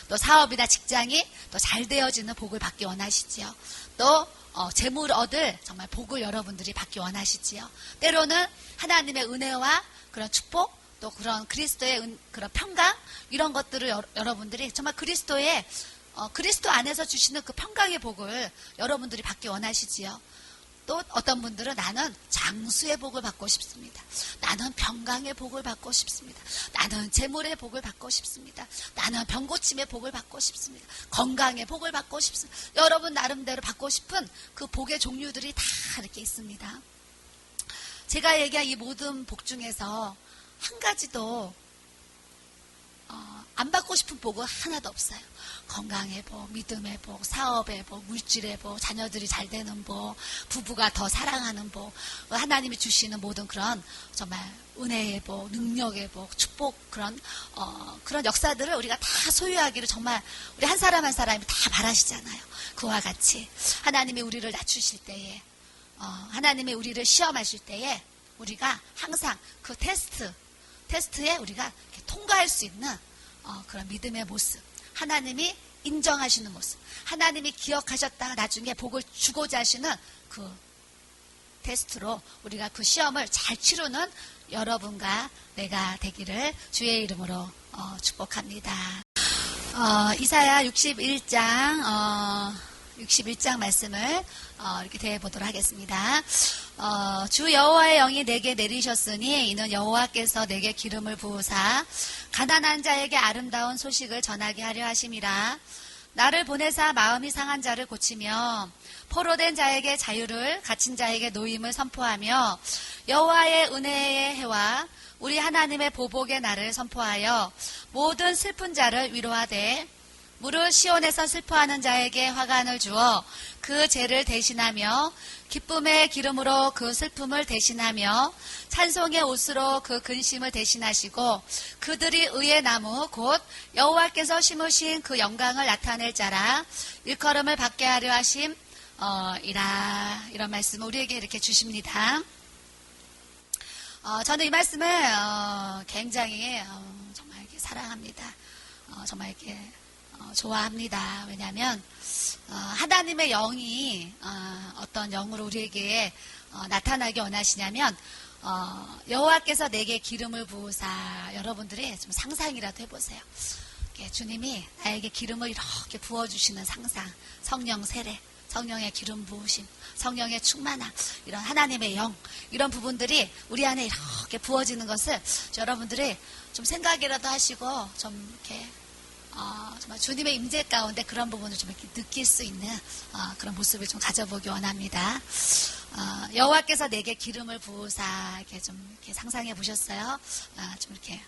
또 사업이나 직장이 또 잘 되어지는 복을 받기 원하시지요. 또 재물 얻을 정말 복을 여러분들이 받기 원하시지요. 때로는 하나님의 은혜와 그런 축복, 또 그런 그리스도의 그런 평강, 이런 것들을 여러분들이 정말 그리스도 안에서 주시는 그 평강의 복을 여러분들이 받기 원하시지요. 또 어떤 분들은 나는 장수의 복을 받고 싶습니다. 나는 평강의 복을 받고 싶습니다. 나는 재물의 복을 받고 싶습니다. 나는 병고침의 복을 받고 싶습니다. 건강의 복을 받고 싶습니다. 여러분 나름대로 받고 싶은 그 복의 종류들이 다 이렇게 있습니다. 제가 얘기한 이 모든 복 중에서 한 가지도 안 받고 싶은 복은 하나도 없어요. 건강의 복, 믿음의 복, 사업의 복, 물질의 복, 자녀들이 잘 되는 복, 부부가 더 사랑하는 복, 하나님이 주시는 모든 그런 정말 은혜의 복, 능력의 복, 축복, 그런 역사들을 우리가 다 소유하기를 정말 우리 한 사람 한 사람이 다 바라시잖아요. 그와 같이 하나님이 우리를 낮추실 때에, 하나님이 우리를 시험하실 때에 우리가 항상 그 테스트에 우리가 통과할 수 있는 그런 믿음의 모습, 하나님이 인정하시는 모습, 하나님이 기억하셨다가 나중에 복을 주고자 하시는 그 테스트로 우리가 그 시험을 잘 치르는 여러분과 내가 되기를 주의 이름으로 축복합니다. 이사야 61장 말씀을 이렇게 대해보도록 하겠습니다. 주 여호와의 영이 내게 내리셨으니 이는 여호와께서 내게 기름을 부으사 가난한 자에게 아름다운 소식을 전하게 하려 하심이라. 나를 보내사 마음이 상한 자를 고치며 포로된 자에게 자유를, 갇힌 자에게 노임을 선포하며 여호와의 은혜의 해와 우리 하나님의 보복의 날을 선포하여 모든 슬픈 자를 위로하되 무릇 시온에서 슬퍼하는 자에게 화관을 주어 그 죄를 대신하며 기쁨의 기름으로 그 슬픔을 대신하며 찬송의 옷으로 그 근심을 대신하시고 그들이 의의 나무 곧 여호와께서 심으신 그 영광을 나타낼 자라 일컬음을 받게 하려 하심 이라. 이런 말씀을 우리에게 이렇게 주십니다. 저는 이 말씀을 굉장히 정말 이렇게 사랑합니다. 정말 이렇게 좋아합니다. 왜냐하면 하나님의 영이 어떤 영으로 우리에게 나타나게 원하시냐면 여호와께서 내게 기름을 부으사. 여러분들이 좀 상상이라도 해보세요. 주님이 나에게 기름을 이렇게 부어주시는 상상, 성령 세례, 성령의 기름 부으심, 성령의 충만함, 이런 하나님의 영, 이런 부분들이 우리 안에 이렇게 부어지는 것을 여러분들이 좀 생각이라도 하시고 좀 이렇게 정말 주님의 임재 가운데 그런 부분을 좀 이렇게 느낄 수 있는 그런 모습을 좀 가져보기 원합니다. 여호와께서 내게 기름을 부으사. 이렇게 좀 이렇게 상상해 보셨어요? 좀 이렇게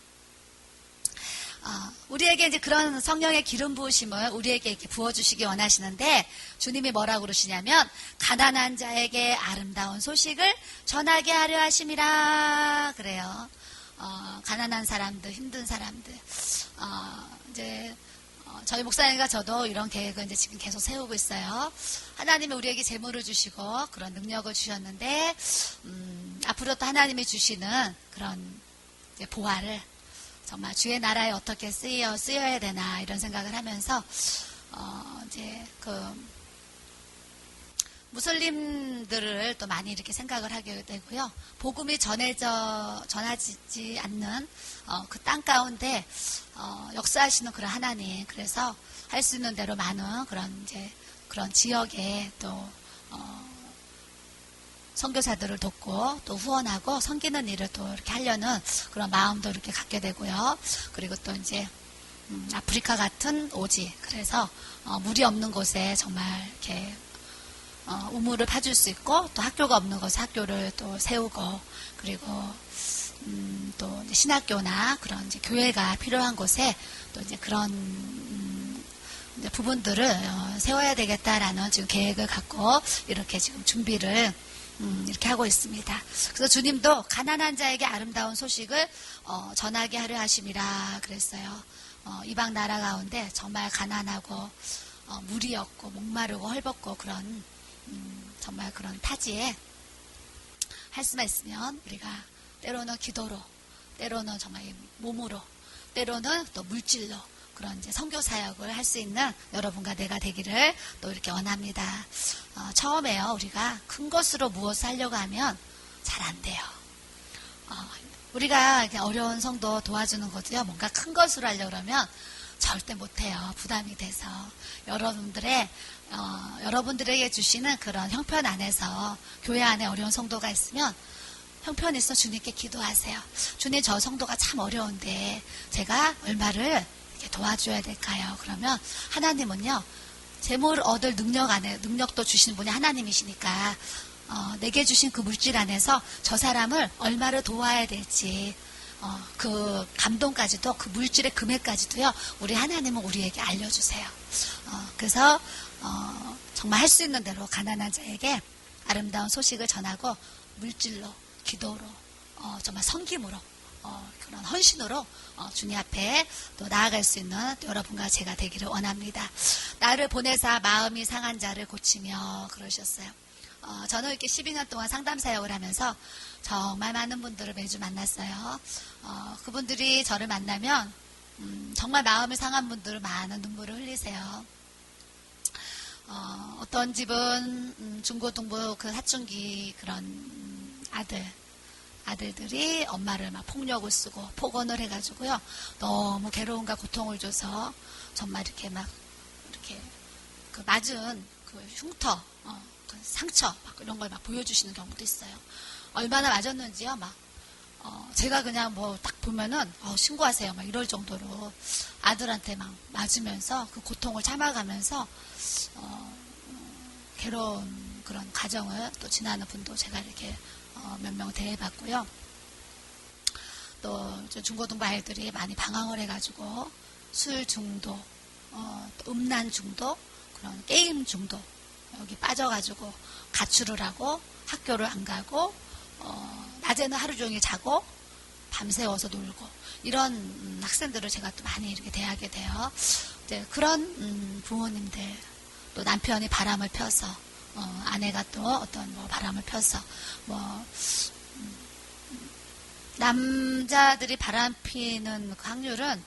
우리에게 이제 그런 성령의 기름 부으심을 우리에게 이렇게 부어주시기 원하시는데 주님이 뭐라고 그러시냐면 가난한 자에게 아름다운 소식을 전하게 하려 하심이라 그래요. 가난한 사람들, 힘든 사람들, 이제 저희 목사님과 저도 이런 계획을 이제 지금 계속 세우고 있어요. 하나님이 우리에게 재물을 주시고 그런 능력을 주셨는데 앞으로 또 하나님이 주시는 그런 이제 보화를 정말 주의 나라에 어떻게 쓰여야 되나 이런 생각을 하면서 이제 그 무슬림들을 또 많이 이렇게 생각을 하게 되고요. 복음이 전하지 않는 그 땅 가운데 역사하시는 그런 하나님. 그래서 할 수 있는 대로 많은 그런 지역에 또 선교사들을 돕고 또 후원하고 섬기는 일을 또 이렇게 하려는 그런 마음도 이렇게 갖게 되고요. 그리고 또 이제 아프리카 같은 오지. 그래서 물이 없는 곳에 정말 이렇게 우물을 파줄 수 있고 또 학교가 없는 곳에 학교를 또 세우고 그리고 또 이제 신학교나 그런 이제 교회가 필요한 곳에 또 이제 그런 이제 부분들을 세워야 되겠다라는 지금 계획을 갖고 이렇게 지금 준비를 이렇게 하고 있습니다. 그래서 주님도 가난한 자에게 아름다운 소식을 전하게 하려 하심이라 그랬어요. 이방 나라 가운데 정말 가난하고 물이 없고 목마르고 헐벗고 그런 정말 그런 타지에 할 수만 있으면 우리가 때로는 기도로, 때로는 정말 몸으로, 때로는 또 물질로 그런 이제 선교 사역을 할 수 있는 여러분과 내가 되기를 또 이렇게 원합니다. 처음에요 우리가 큰 것으로 무엇을 하려고 하면 잘 안 돼요. 우리가 이렇게 어려운 성도 도와주는 거도요, 뭔가 큰 것으로 하려고 그러면 절대 못해요. 부담이 돼서. 여러분들에게 주시는 그런 형편 안에서 교회 안에 어려운 성도가 있으면 형편이 있어 주님께 기도하세요. 주님, 저 성도가 참 어려운데 제가 얼마를 이렇게 도와줘야 될까요? 그러면 하나님은요, 재물 얻을 능력도 주시는 분이 하나님이시니까 내게 주신 그 물질 안에서 저 사람을 얼마를 도와야 될지 그 감동까지도, 그 물질의 금액까지도요, 우리 하나님은 우리에게 알려주세요. 그래서 정말 할 수 있는 대로 가난한 자에게 아름다운 소식을 전하고 물질로, 기도로, 정말 섬김으로, 그런 헌신으로 주님 앞에 또 나아갈 수 있는 여러분과 제가 되기를 원합니다. 나를 보내사 마음이 상한 자를 고치며, 그러셨어요. 저는 이렇게 12년 동안 상담 사역을 하면서 정말 많은 분들을 매주 만났어요. 그분들이 저를 만나면 정말 마음이 상한 분들은 많은 눈물을 흘리세요. 어떤 집은 중고등부 그 사춘기 그런 아들들이 엄마를 막 폭력을 쓰고 폭언을 해가지고요, 너무 괴로움과 고통을 줘서 정말 이렇게 막 이렇게 그 맞은 그 흉터, 그 상처 막 이런 걸 막 보여주시는 경우도 있어요. 얼마나 맞았는지요, 막 제가 그냥 뭐 딱 보면은 신고하세요 막 이럴 정도로 아들한테 막 맞으면서 그 고통을 참아가면서 괴로운 그런 가정을 또 지나는 분도 제가 이렇게 몇 명 대해봤고요. 또 중고등부 아이들이 많이 방황을 해가지고 술 중독, 또 음란 중독, 그런 게임 중독 여기 빠져가지고 가출을 하고 학교를 안 가고 낮에는 하루 종일 자고 밤새워서 놀고 이런 학생들을 제가 또 많이 이렇게 대하게 돼요. 이제 그런 부모님들, 또 남편이 바람을 펴서 아내가 또 어떤 뭐 바람을 펴서 뭐 남자들이 바람 피는 그 확률은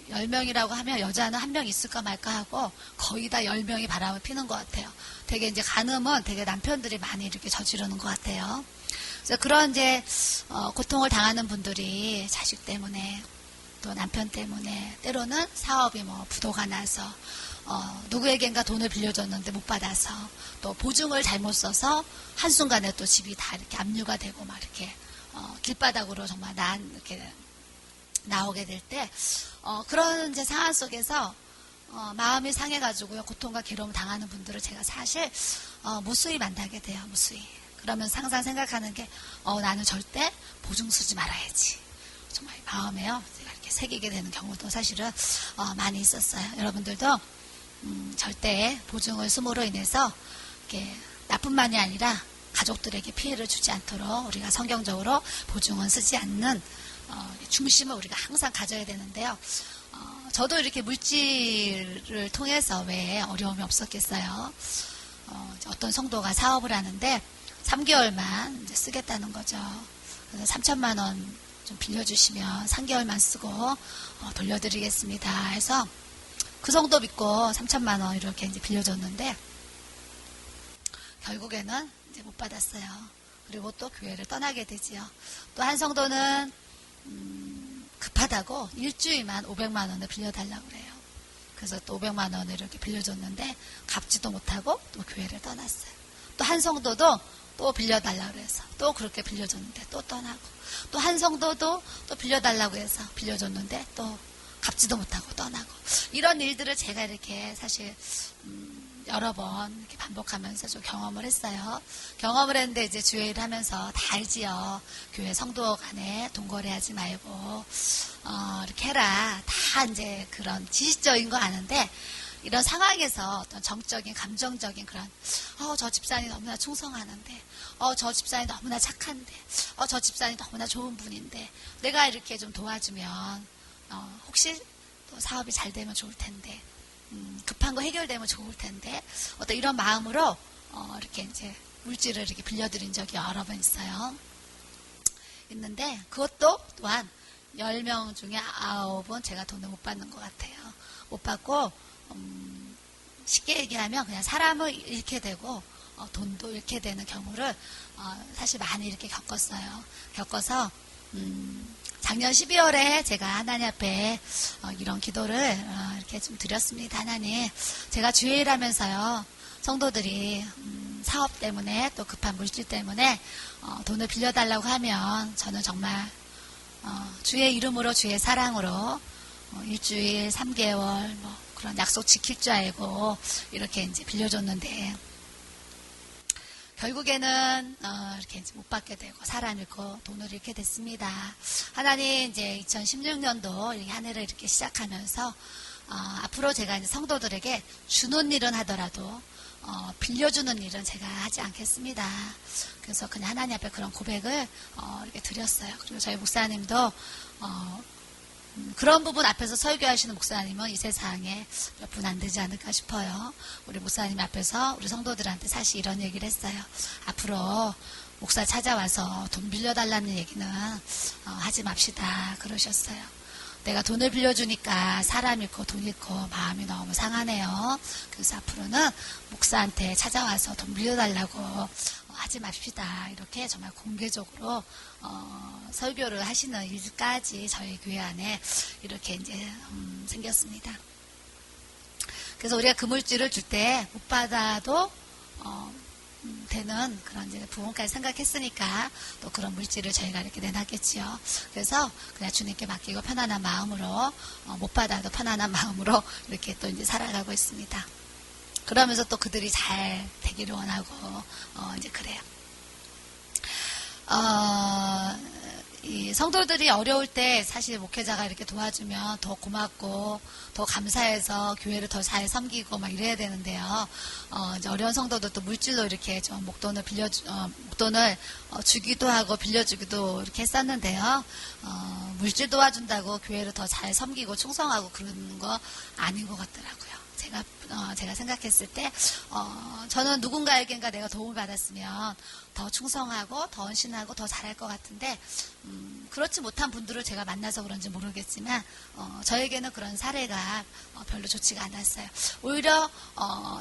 10명이라고 하면 여자는 1명 있을까 말까 하고 거의 다 10명이 바람을 피는 것 같아요. 되게 이제 간음은 되게 남편들이 많이 이렇게 저지르는 것 같아요. 그래서 그런 이제 고통을 당하는 분들이 자식 때문에 또 남편 때문에 때로는 사업이 뭐 부도가 나서 누구에겐가 돈을 빌려줬는데 못 받아서 또 보증을 잘못 써서 한순간에 또 집이 다 이렇게 압류가 되고 막 이렇게 길바닥으로 정말 이렇게 나오게 될 때 그런 이제 상황 속에서 마음이 상해가지고요, 고통과 괴로움 당하는 분들을 제가 사실 무수히 만나게 돼요. 무수히. 그러면 항상 생각하는 게 나는 절대 보증 쓰지 말아야지. 정말 마음에요, 제가 이렇게 새기게 되는 경우도 사실은 많이 있었어요. 여러분들도 절대 보증을 쓰므로 인해서 이렇게 나뿐만이 아니라 가족들에게 피해를 주지 않도록 우리가 성경적으로 보증은 쓰지 않는 중심을 우리가 항상 가져야 되는데요. 저도 이렇게 물질을 통해서 왜 어려움이 없었겠어요. 어떤 성도가 사업을 하는데 3개월만 이제 쓰겠다는 거죠. 그래서 3천만 원 좀 빌려주시면 3개월만 쓰고 돌려드리겠습니다 해서 그 정도 믿고 3천만 원 이렇게 이제 빌려줬는데 결국에는 이제 못 받았어요. 그리고 또 교회를 떠나게 되지요. 또 한 성도는 급하다고 일주일만 500만 원을 빌려달라고 그래요. 그래서 또 500만 원을 이렇게 빌려줬는데 갚지도 못하고 또 교회를 떠났어요. 또 한 성도도 또 빌려달라고 그래서 또 그렇게 빌려줬는데 또 떠나고, 또 한 성도도 또 빌려달라고 해서 빌려줬는데 또 갚지도 못하고 떠나고, 이런 일들을 제가 이렇게 사실 여러 번 이렇게 반복하면서 좀 경험을 했어요. 경험을 했는데 이제 주의 일 하면서 다 알지요. 교회 성도 간에 돈거래하지 말고 이렇게 해라. 다 이제 그런 지식적인 거 아는데, 이런 상황에서 어떤 정적인, 감정적인 그런 저 집사람이 너무나 충성하는데, 저 집사람이 너무나 착한데, 저 집사람이 너무나 좋은 분인데 내가 이렇게 좀 도와주면 혹시 또 사업이 잘 되면 좋을 텐데, 급한 거 해결되면 좋을 텐데, 어떤 이런 마음으로 이렇게 이제 물질을 이렇게 빌려드린 적이 여러 번 있는데 그것도 또한 10명 중에 9은 제가 돈을 못 받는 것 같아요. 못 받고 쉽게 얘기하면 그냥 사람을 잃게 되고 돈도 잃게 되는 경우를 사실 많이 이렇게 겪어서 작년 12월에 제가 하나님 앞에 이런 기도를 이렇게 좀 드렸습니다. 하나님, 제가 주의 일하면서요, 성도들이 사업 때문에 또 급한 물질 때문에 돈을 빌려달라고 하면 저는 정말 주의 이름으로, 주의 사랑으로 일주일, 3개월 뭐 그런 약속 지킬 줄 알고 이렇게 이제 빌려줬는데, 결국에는 이렇게 이제 못 받게 되고 사람 잃고 돈을 잃게 됐습니다. 하나님, 이제 2016년도 이렇게 한 해를 이렇게 시작하면서 앞으로 제가 이제 성도들에게 주는 일은 하더라도 빌려주는 일은 제가 하지 않겠습니다. 그래서 그냥 하나님 앞에 그런 고백을 이렇게 드렸어요. 그리고 저희 목사님도 그런 부분 앞에서 설교하시는 목사님은 이 세상에 몇 분 안 되지 않을까 싶어요. 우리 목사님 앞에서 우리 성도들한테 사실 이런 얘기를 했어요. 앞으로 목사 찾아와서 돈 빌려달라는 얘기는 하지 맙시다 그러셨어요. 내가 돈을 빌려주니까 사람 잃고 돈 잃고 마음이 너무 상하네요. 그래서 앞으로는 목사한테 찾아와서 돈 빌려달라고 하지 맙시다. 이렇게 정말 공개적으로 설교를 하시는 일까지 저희 교회 안에 이렇게 이제 생겼습니다. 그래서 우리가 그 물질을 줄 때 못 받아도 되는 그런 이제 부분까지 생각했으니까 또 그런 물질을 저희가 이렇게 내놨겠지요. 그래서 그냥 주님께 맡기고 편안한 마음으로 못 받아도 편안한 마음으로 이렇게 또 이제 살아가고 있습니다. 그러면서 또 그들이 잘 되기를 원하고 이제 그래요. 이 성도들이 어려울 때 사실 목회자가 이렇게 도와주면 더 고맙고 더 감사해서 교회를 더 잘 섬기고 막 이래야 되는데요. 이제 어려운 성도들도 물질로 이렇게 좀 목돈을 주기도 하고 빌려주기도 이렇게 했었는데요. 물질 도와준다고 교회를 더 잘 섬기고 충성하고 그러는 거 아닌 것 같더라고요. 제가 생각했을 때, 저는 누군가에겐가 내가 도움을 받았으면 더 충성하고, 더 헌신하고, 더 잘할 것 같은데, 그렇지 못한 분들을 제가 만나서 그런지 모르겠지만, 저에게는 그런 사례가 별로 좋지가 않았어요. 오히려,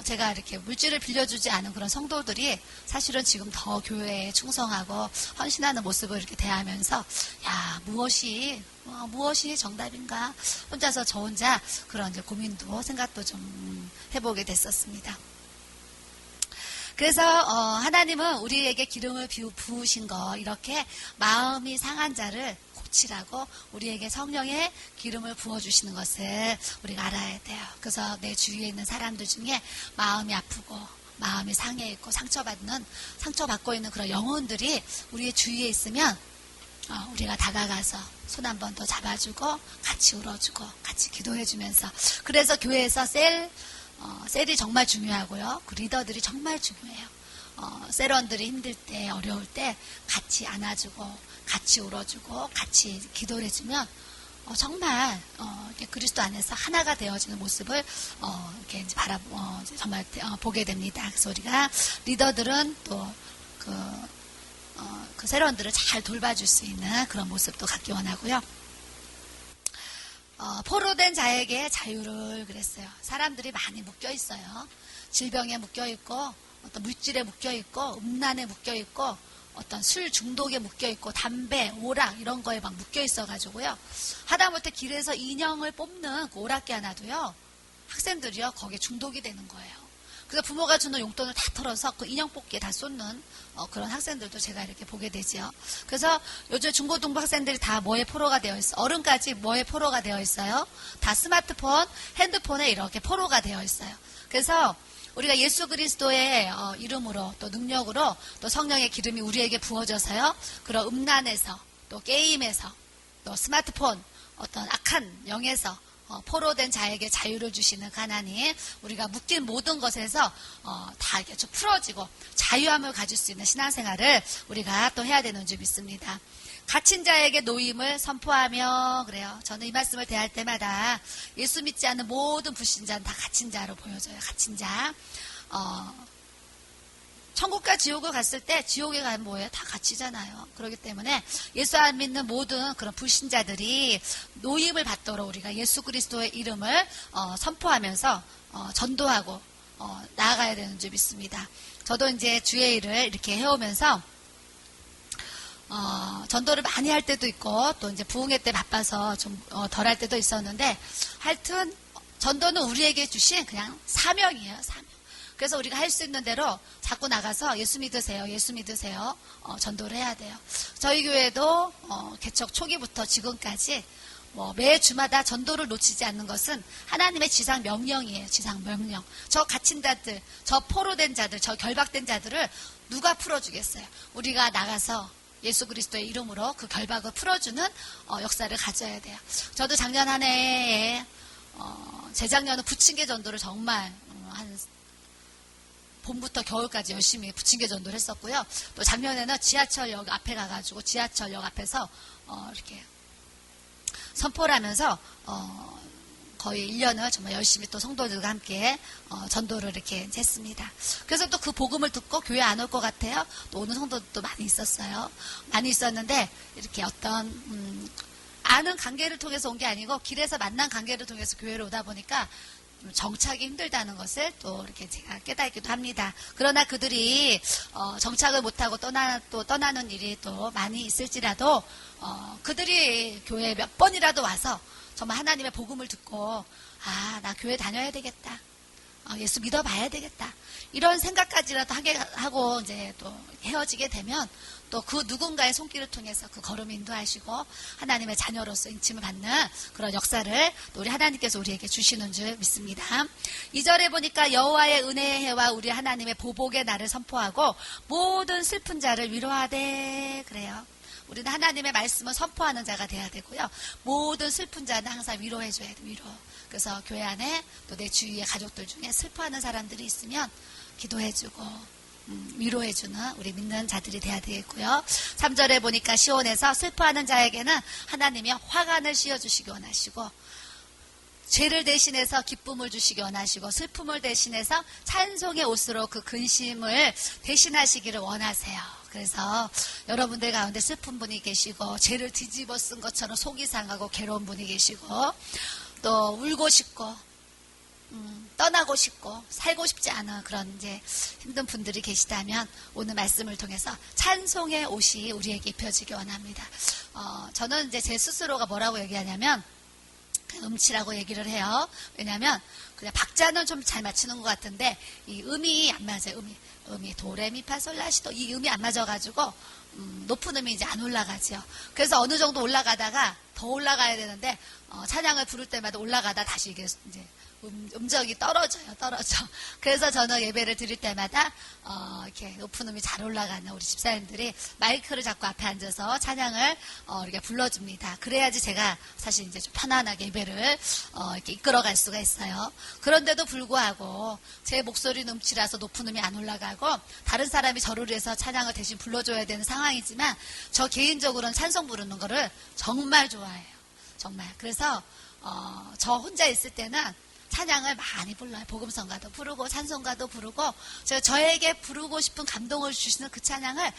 제가 이렇게 물질을 빌려주지 않은 그런 성도들이 사실은 지금 더 교회에 충성하고, 헌신하는 모습을 이렇게 대하면서, 야, 무엇이 정답인가? 혼자서 저 혼자 그런 이제 고민도 생각도 좀 해보게 됐었습니다. 그래서 하나님은 우리에게 기름을 부으신 거 이렇게 마음이 상한 자를 고치라고 우리에게 성령의 기름을 부어주시는 것을 우리가 알아야 돼요. 그래서 내 주위에 있는 사람들 중에 마음이 아프고 마음이 상해 있고 상처받고 있는 그런 영혼들이 우리의 주위에 있으면 우리가 다가가서 손 한 번 더 잡아주고 같이 울어주고 같이 기도해주면서, 그래서 교회에서 셀이 정말 중요하고요. 그 리더들이 정말 중요해요. 셀원들이 힘들 때 어려울 때 같이 안아주고 같이 울어주고 같이 기도를 해주면 정말 이렇게 그리스도 안에서 하나가 되어지는 모습을 이렇게 이제 정말 보게 됩니다. 그래서 우리가 리더들은 또 그 세론들을 잘 돌봐줄 수 있는 그런 모습도 갖기 원하고요. 포로된 자에게 자유를 그랬어요. 사람들이 많이 묶여 있어요. 질병에 묶여 있고, 어떤 물질에 묶여 있고, 음란에 묶여 있고, 어떤 술 중독에 묶여 있고, 담배, 오락 이런 거에 막 묶여 있어가지고요. 하다못해 길에서 인형을 뽑는 그 오락기 하나도요, 학생들이요 거기에 중독이 되는 거예요. 그래서 부모가 주는 용돈을 다 털어서 그 인형 뽑기에 다 쏟는 그런 학생들도 제가 이렇게 보게 되죠. 그래서 요즘 중고등부 학생들이 다 뭐에 포로가 되어 있어요. 어른까지 뭐에 포로가 되어 있어요. 다 스마트폰, 핸드폰에 이렇게 포로가 되어 있어요. 그래서 우리가 예수 그리스도의 이름으로 또 능력으로 또 성령의 기름이 우리에게 부어져서요. 그런 음란에서 또 게임에서 또 스마트폰 어떤 악한 영에서 포로된 자에게 자유를 주시는 하나님, 우리가 묶인 모든 것에서 다 이렇게 좀 풀어지고 자유함을 가질 수 있는 신앙생활을 우리가 또 해야 되는 줄 믿습니다. 갇힌 자에게 노임을 선포하며 그래요. 저는 이 말씀을 대할 때마다 예수 믿지 않는 모든 불신자는 다 갇힌 자로 보여져요. 갇힌 자. 천국과 지옥을 갔을 때 지옥에 가면 뭐예요? 다 갇히잖아요. 그렇기 때문에 예수 안 믿는 모든 그런 불신자들이 노임을 받도록 우리가 예수 그리스도의 이름을 선포하면서 전도하고 나아가야 되는 줄 믿습니다. 저도 이제 주의 일을 이렇게 해오면서 전도를 많이 할 때도 있고 또 이제 부흥회 때 바빠서 좀 덜 할 때도 있었는데 하여튼 전도는 우리에게 주신 그냥 사명이에요. 사명. 그래서 우리가 할 수 있는 대로 자꾸 나가서 예수 믿으세요. 예수 믿으세요. 전도를 해야 돼요. 저희 교회도 개척 초기부터 지금까지 매 주마다 전도를 놓치지 않는 것은 하나님의 지상 명령이에요. 지상 명령. 저 갇힌 자들, 저 포로된 자들, 저 결박된 자들을 누가 풀어주겠어요? 우리가 나가서 예수 그리스도의 이름으로 그 결박을 풀어주는 역사를 가져야 돼요. 저도 작년 한 해에 재작년은 부침개 전도를 정말 한 봄부터 겨울까지 열심히 부침개 전도를 했었고요. 또 작년에는 지하철역 앞에 가가지고 지하철역 앞에서 이렇게 선포를 하면서 거의 1년을 정말 열심히 또 성도들과 함께 전도를 이렇게 했습니다. 그래서 또 그 복음을 듣고 교회 안 올 것 같아요. 또 오는 성도들도 많이 있었어요. 많이 있었는데 이렇게 어떤 아는 관계를 통해서 온 게 아니고 길에서 만난 관계를 통해서 교회로 오다 보니까 정착이 힘들다는 것을 또 이렇게 제가 깨닫기도 합니다. 그러나 그들이 정착을 못하고 떠나는 일이 또 많이 있을지라도 그들이 교회에 몇 번이라도 와서 정말 하나님의 복음을 듣고 나 교회 다녀야 되겠다. 예수 믿어봐야 되겠다. 이런 생각까지라도 하게 하고 이제 또 헤어지게 되면 또 그 누군가의 손길을 통해서 그 걸음 인도하시고 하나님의 자녀로서 인침을 받는 그런 역사를 또 우리 하나님께서 우리에게 주시는 줄 믿습니다. 2절에 보니까 여호와의 은혜의 해와 우리 하나님의 보복의 날을 선포하고 모든 슬픈 자를 위로하되 그래요. 우리는 하나님의 말씀을 선포하는 자가 돼야 되고요. 모든 슬픈 자는 항상 위로해줘야 돼요. 위로. 그래서 교회 안에 또 내 주위의 가족들 중에 슬퍼하는 사람들이 있으면 기도해주고 위로해주는 우리 믿는 자들이 돼야 되겠고요. 3절에 보니까 시온에서 슬퍼하는 자에게는 하나님이 화관을 씌워주시기 원하시고 죄를 대신해서 기쁨을 주시기 원하시고 슬픔을 대신해서 찬송의 옷으로 그 근심을 대신하시기를 원하세요. 그래서 여러분들 가운데 슬픈 분이 계시고 죄를 뒤집어 쓴 것처럼 속이 상하고 괴로운 분이 계시고 또 울고 싶고 떠나고 싶고 살고 싶지 않은 그런 이제 힘든 분들이 계시다면 오늘 말씀을 통해서 찬송의 옷이 우리에게 입혀지기 원합니다. 저는 이제 제 스스로가 뭐라고 얘기하냐면 음치라고 얘기를 해요. 왜냐하면 그냥 박자는 좀 잘 맞추는 것 같은데 이 음이 안 맞아요. 음이 도레미파솔라시도 이 음이 안 맞아가지고 높은 음이 이제 안 올라가죠. 그래서 어느 정도 올라가다가 더 올라가야 되는데 찬양을 부를 때마다 올라가다 다시 이게 이제 음정이 떨어져. 그래서 저는 예배를 드릴 때마다 이렇게 높은 음이 잘 올라가는 우리 집사님들이 마이크를 잡고 앞에 앉아서 찬양을 이렇게 불러줍니다. 그래야지 제가 사실 이제 좀 편안하게 예배를 이렇게 이끌어갈 수가 있어요. 그런데도 불구하고 제 목소리는 음치라서 높은 음이 안 올라가고 다른 사람이 저를 위해서 찬양을 대신 불러줘야 되는 상황이지만 저 개인적으로는 찬송 부르는 거를 정말 좋아해요. 정말. 그래서 저 혼자 있을 때는 찬양을 많이 불러요. 복음성가도 부르고 찬송가도 부르고 제가 저에게 부르고 싶은 감동을 주시는 그 찬양을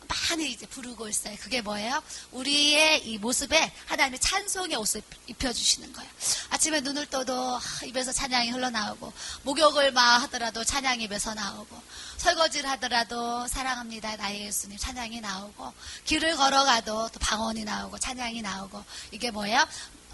많이 이제 부르고 있어요. 그게 뭐예요? 우리의 이 모습에 하나님의 찬송의 옷을 입혀주시는 거예요. 아침에 눈을 떠도 입에서 찬양이 흘러나오고 목욕을 막 하더라도 찬양이 입에서 나오고 설거지를 하더라도 사랑합니다 나의 예수님 찬양이 나오고 길을 걸어가도 또 방언이 나오고 찬양이 나오고 이게 뭐예요?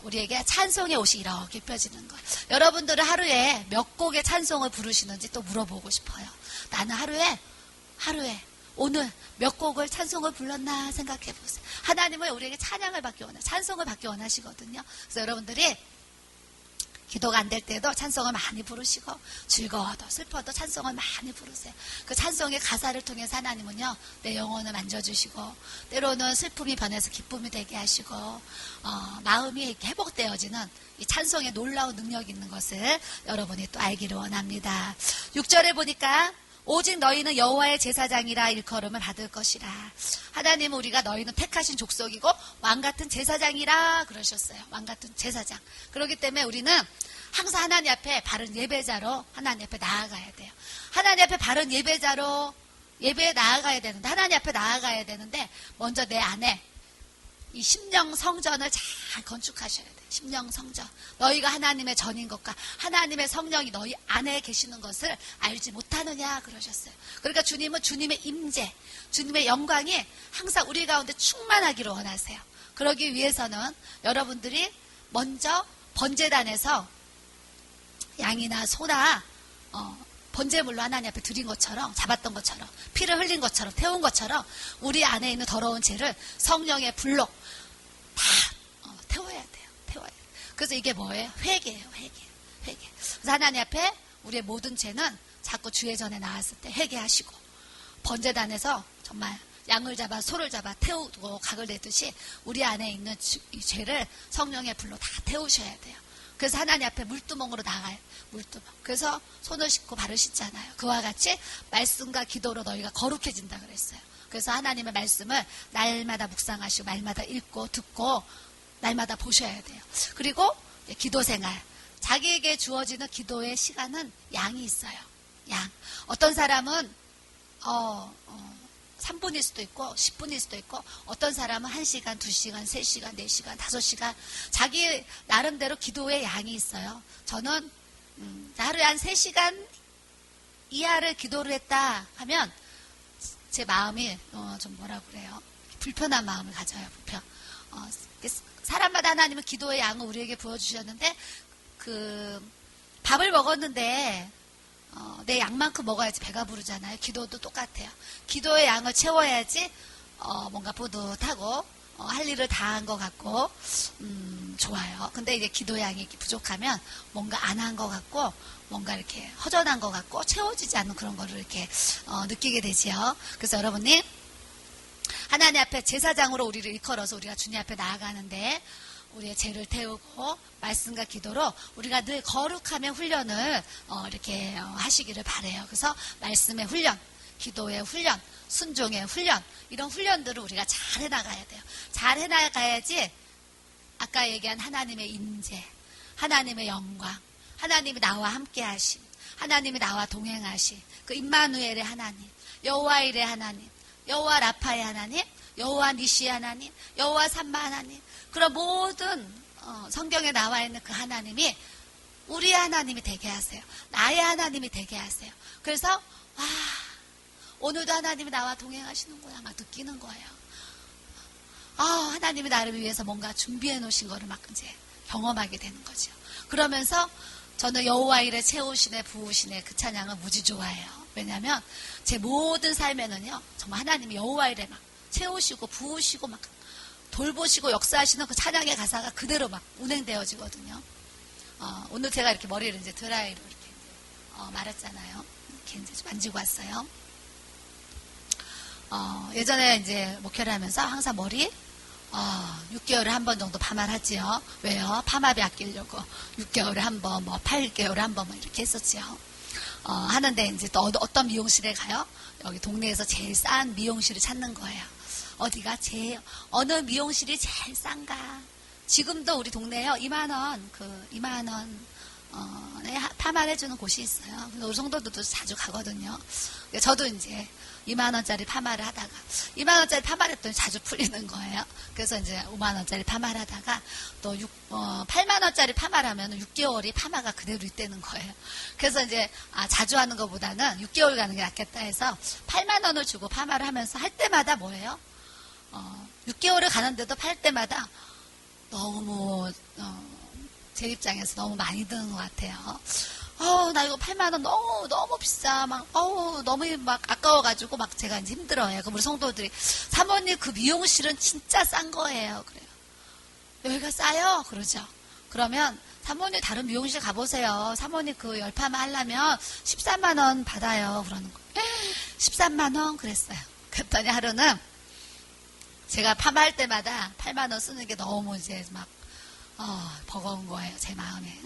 우리에게 찬송의 옷이 이렇게 입혀지는 거예요. 여러분들은 하루에 몇 곡의 찬송을 부르시는지 또 물어보고 싶어요. 나는 하루에 오늘 몇 곡을 찬송을 불렀나 생각해 보세요. 하나님은 우리에게 찬양을 받기 원하시고 찬송을 받기 원하시거든요. 그래서 여러분들이 기도가 안 될 때도 찬송을 많이 부르시고 즐거워도 슬퍼도 찬송을 많이 부르세요. 그 찬송의 가사를 통해서 하나님은요 내 영혼을 만져주시고 때로는 슬픔이 변해서 기쁨이 되게 하시고 마음이 회복되어지는 이 찬송의 놀라운 능력이 있는 것을 여러분이 또 알기를 원합니다. 6절에 보니까 오직 너희는 여호와의 제사장이라 일컬음을 받을 것이라. 하나님은 우리가 너희는 택하신 족속이고 왕같은 제사장이라 그러셨어요. 왕같은 제사장. 그렇기 때문에 우리는 항상 하나님 앞에 바른 예배자로 하나님 앞에 나아가야 돼요. 하나님 앞에 바른 예배자로 예배에 나아가야 되는데 하나님 앞에 나아가야 되는데 먼저 내 안에 이 심령 성전을 잘 건축하셔야 돼요. 심령 성전. 너희가 하나님의 전인 것과 하나님의 성령이 너희 안에 계시는 것을 알지 못하느냐 그러셨어요. 그러니까 주님은 주님의 임재, 주님의 영광이 항상 우리 가운데 충만하기를 원하세요. 그러기 위해서는 여러분들이 먼저 번제단에서 양이나 소나 번제물로 하나님 앞에 드린 것처럼, 잡았던 것처럼, 피를 흘린 것처럼, 태운 것처럼 우리 안에 있는 더러운 죄를 성령의 불로 다 태워야 돼요. 태워야 돼요. 그래서 이게 뭐예요? 회개예요. 회개. 그래서 하나님 앞에 우리의 모든 죄는 자꾸 주의 전에 나왔을 때 회개하시고, 번제단에서 정말 양을 잡아 소를 잡아 태우고 각을 내듯이 우리 안에 있는 이 죄를 성령의 불로 다 태우셔야 돼요. 그래서 하나님 앞에 물두멍으로 나가요. 물두멍. 그래서 손을 씻고 발을 씻잖아요. 그와 같이 말씀과 기도로 너희가 거룩해진다 그랬어요. 그래서 하나님의 말씀을 날마다 묵상하시고 날마다 읽고 듣고 날마다 보셔야 돼요. 그리고 기도 생활. 자기에게 주어지는 기도의 시간은 양이 있어요. 양. 어떤 사람은 3분일 수도 있고 10분일 수도 있고, 어떤 사람은 1시간, 2시간, 3시간, 4시간, 5시간 자기 나름대로 기도의 양이 있어요. 저는 하루에 한 3시간 이하를 기도를 했다 하면 제 마음이 좀 뭐라 그래요? 불편한 마음을 가져요. 불편. 사람마다 하나님은 기도의 양을 우리에게 부어주셨는데, 밥을 먹었는데 내 양만큼 먹어야지 배가 부르잖아요. 기도도 똑같아요. 기도의 양을 채워야지 뭔가 뿌듯하고 할 일을 다 한 것 같고 좋아요. 근데 이제 기도의 양이 부족하면 뭔가 안 한 것 같고 뭔가 이렇게 허전한 것 같고 채워지지 않는 그런 거를 이렇게 느끼게 되지요. 그래서 여러분님, 하나님 앞에 제사장으로 우리를 일컬어서 우리가 주님 앞에 나아가는데, 우리의 죄를 태우고 말씀과 기도로 우리가 늘 거룩함의 훈련을 이렇게 하시기를 바라요. 그래서 말씀의 훈련, 기도의 훈련, 순종의 훈련, 이런 훈련들을 우리가 잘 해나가야 돼요. 잘 해나가야지 아까 얘기한 하나님의 임재, 하나님의 영광, 하나님이 나와 함께 하심, 하나님이 나와 동행하심, 그 임마누엘의 하나님, 여호와 일의 하나님, 여호와 라파의 하나님, 여호와 니시의 하나님, 여호와 삼마 하나님, 그런 모든 성경에 나와 있는 그 하나님이 우리의 하나님이 되게 하세요. 나의 하나님이 되게 하세요. 그래서 와, 오늘도 하나님이 나와 동행하시는구나 막 느끼는 거예요. 하나님이 나를 위해서 뭔가 준비해 놓으신 거를 막 이제 경험하게 되는 거죠. 그러면서 저는 여호와 일에 채우시네 부으시네 그 찬양을 무지 좋아해요. 왜냐하면 제 모든 삶에는요, 정말 하나님이 여호와 일에 막 채우시고 부으시고 막 돌보시고 역사하시는 그 찬양의 가사가 그대로 막 운행되어지거든요. 오늘 제가 이렇게 머리를 이제 드라이로 이렇게 말았잖아요. 이렇게 이제 좀 만지고 왔어요. 예전에 이제 목회를 하면서 항상 머리 6개월에 한 번 정도 파마하지요. 왜요? 파마비 아끼려고 6개월에 한 번, 뭐 8개월에 한 번 이렇게 했었지요. 하는데 이제 또 어떤 미용실에 가요? 여기 동네에서 제일 싼 미용실을 찾는 거예요. 어디가 제일, 어느 미용실이 제일 싼가? 지금도 우리 동네에요. 2만원, 2만원, 파마를 해주는 곳이 있어요. 우리 성도들도 자주 가거든요. 저도 이제 2만원짜리 파마를 하다가, 2만원짜리 파마를 했더니 자주 풀리는 거예요. 그래서 이제 5만원짜리 파마를 하다가 또 8만원짜리 파마를 하면 6개월이 파마가 그대로 있다는 거예요. 그래서 이제, 자주 하는 것보다는 6개월 가는 게 낫겠다 해서 8만원을 주고 파마를 하면서 할 때마다 뭐예요? 6개월을 가는데도 팔 때마다 너무 제 입장에서 너무 많이 드는 것 같아요. 나 이거 8만원 너무 비싸. 너무 아까워가지고 제가 이제 힘들어요. 그럼 우리 성도들이, 사모님 그 미용실은 진짜 싼 거예요. 그래요. 여기가 싸요? 그러죠. 그러면 사모님 다른 미용실 가보세요. 사모님 그 열파마 하려면 13만원 받아요. 그러는 거예요. 13만원? 그랬어요. 그랬더니 하루는 제가 파마할 때마다 8만원 쓰는 게 너무 이제 버거운 거예요. 제 마음에.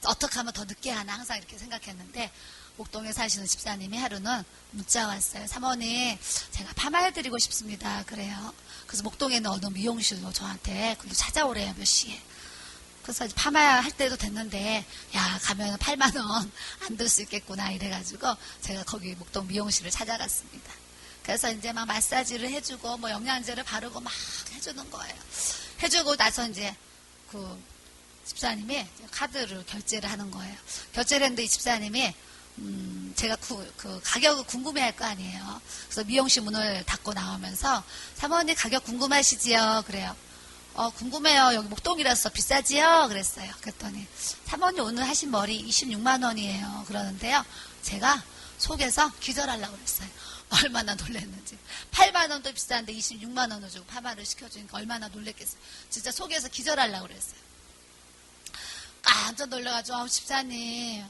어떻게 하면 더 늦게 하나 항상 이렇게 생각했는데, 목동에 사시는 집사님이 하루는 문자 왔어요. 사모님, 제가 파마해드리고 싶습니다. 그래요. 그래서 목동에 있는 어느 미용실로 저한테 찾아오래요. 몇 시에. 그래서 파마할 때도 됐는데, 가면 8만원 안 들 수 있겠구나 이래가지고 제가 거기 목동 미용실을 찾아갔습니다. 그래서 이제 막 마사지를 해주고 영양제를 바르고 막 해주는 거예요. 해주고 나서 이제 그 집사님이 카드를 결제를 하는 거예요. 결제를 했는데 이 집사님이 제가 그 가격을 궁금해 할 거 아니에요. 그래서 미용실 문을 닫고 나오면서 사모님 가격 궁금하시지요? 그래요. 궁금해요. 여기 목동이라서 비싸지요? 그랬어요. 그랬더니 사모님 오늘 하신 머리 26만 원이에요. 그러는데요. 제가 속에서 기절하려고 그랬어요. 얼마나 놀랐는지. 8만 원도 비싼데 26만 원을 주고 파마를 시켜주니까 얼마나 놀랬겠어요. 진짜 속에서 기절하려고 그랬어요. 깜짝 놀라가지고 집사님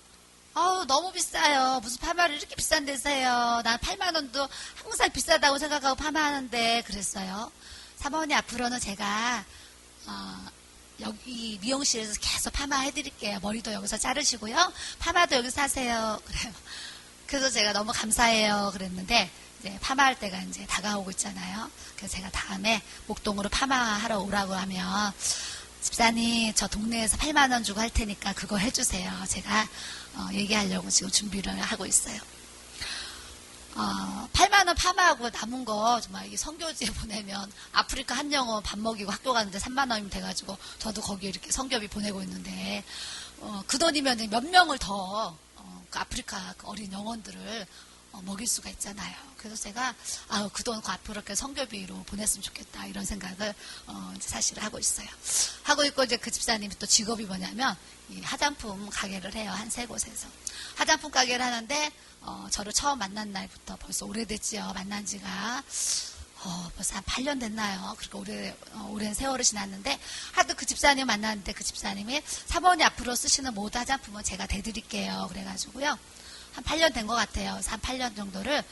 너무 비싸요. 무슨 파마를 이렇게 비싼 데서 해요. 난 8만 원도 항상 비싸다고 생각하고 파마하는데 그랬어요. 사모님 앞으로는 제가 여기 미용실에서 계속 파마 해드릴게요. 머리도 여기서 자르시고요. 파마도 여기서 하세요. 그래요. 그래서 제가 너무 감사해요. 그랬는데 이제 파마할 때가 이제 다가오고 있잖아요. 그래서 제가 다음에 목동으로 파마하러 오라고 하면 집사님 저 동네에서 8만 원 주고 할 테니까 그거 해주세요. 제가 얘기하려고 지금 준비를 하고 있어요. 8만 원 파마하고 남은 거 정말 이 선교지에 보내면 아프리카 한 영혼 밥 먹이고 학교 가는데 3만 원이면 돼가지고 저도 거기 이렇게 선교비 보내고 있는데 그 돈이면 몇 명을 더 그 아프리카 그 어린 영혼들을 먹일 수가 있잖아요. 그래서 제가 그 돈 앞으로 이렇게 선교비로 보냈으면 좋겠다 이런 생각을 이제 사실 하고 있어요. 하고 있고 이제 그 집사님이 또 직업이 뭐냐면 이 화장품 가게를 해요. 한 3곳에서 화장품 가게를 하는데 저를 처음 만난 날부터 벌써 오래됐지요. 만난 지가 벌써 한 8년 됐나요? 그렇게 오랜 세월이 지났는데 하도 그 집사님 만났는데 그 집사님이 사모님 앞으로 쓰시는 모든 화장품은 제가 대드릴게요. 그래가지고요. 한 8년 된 것 같아요. 그래서 한 8년 정도를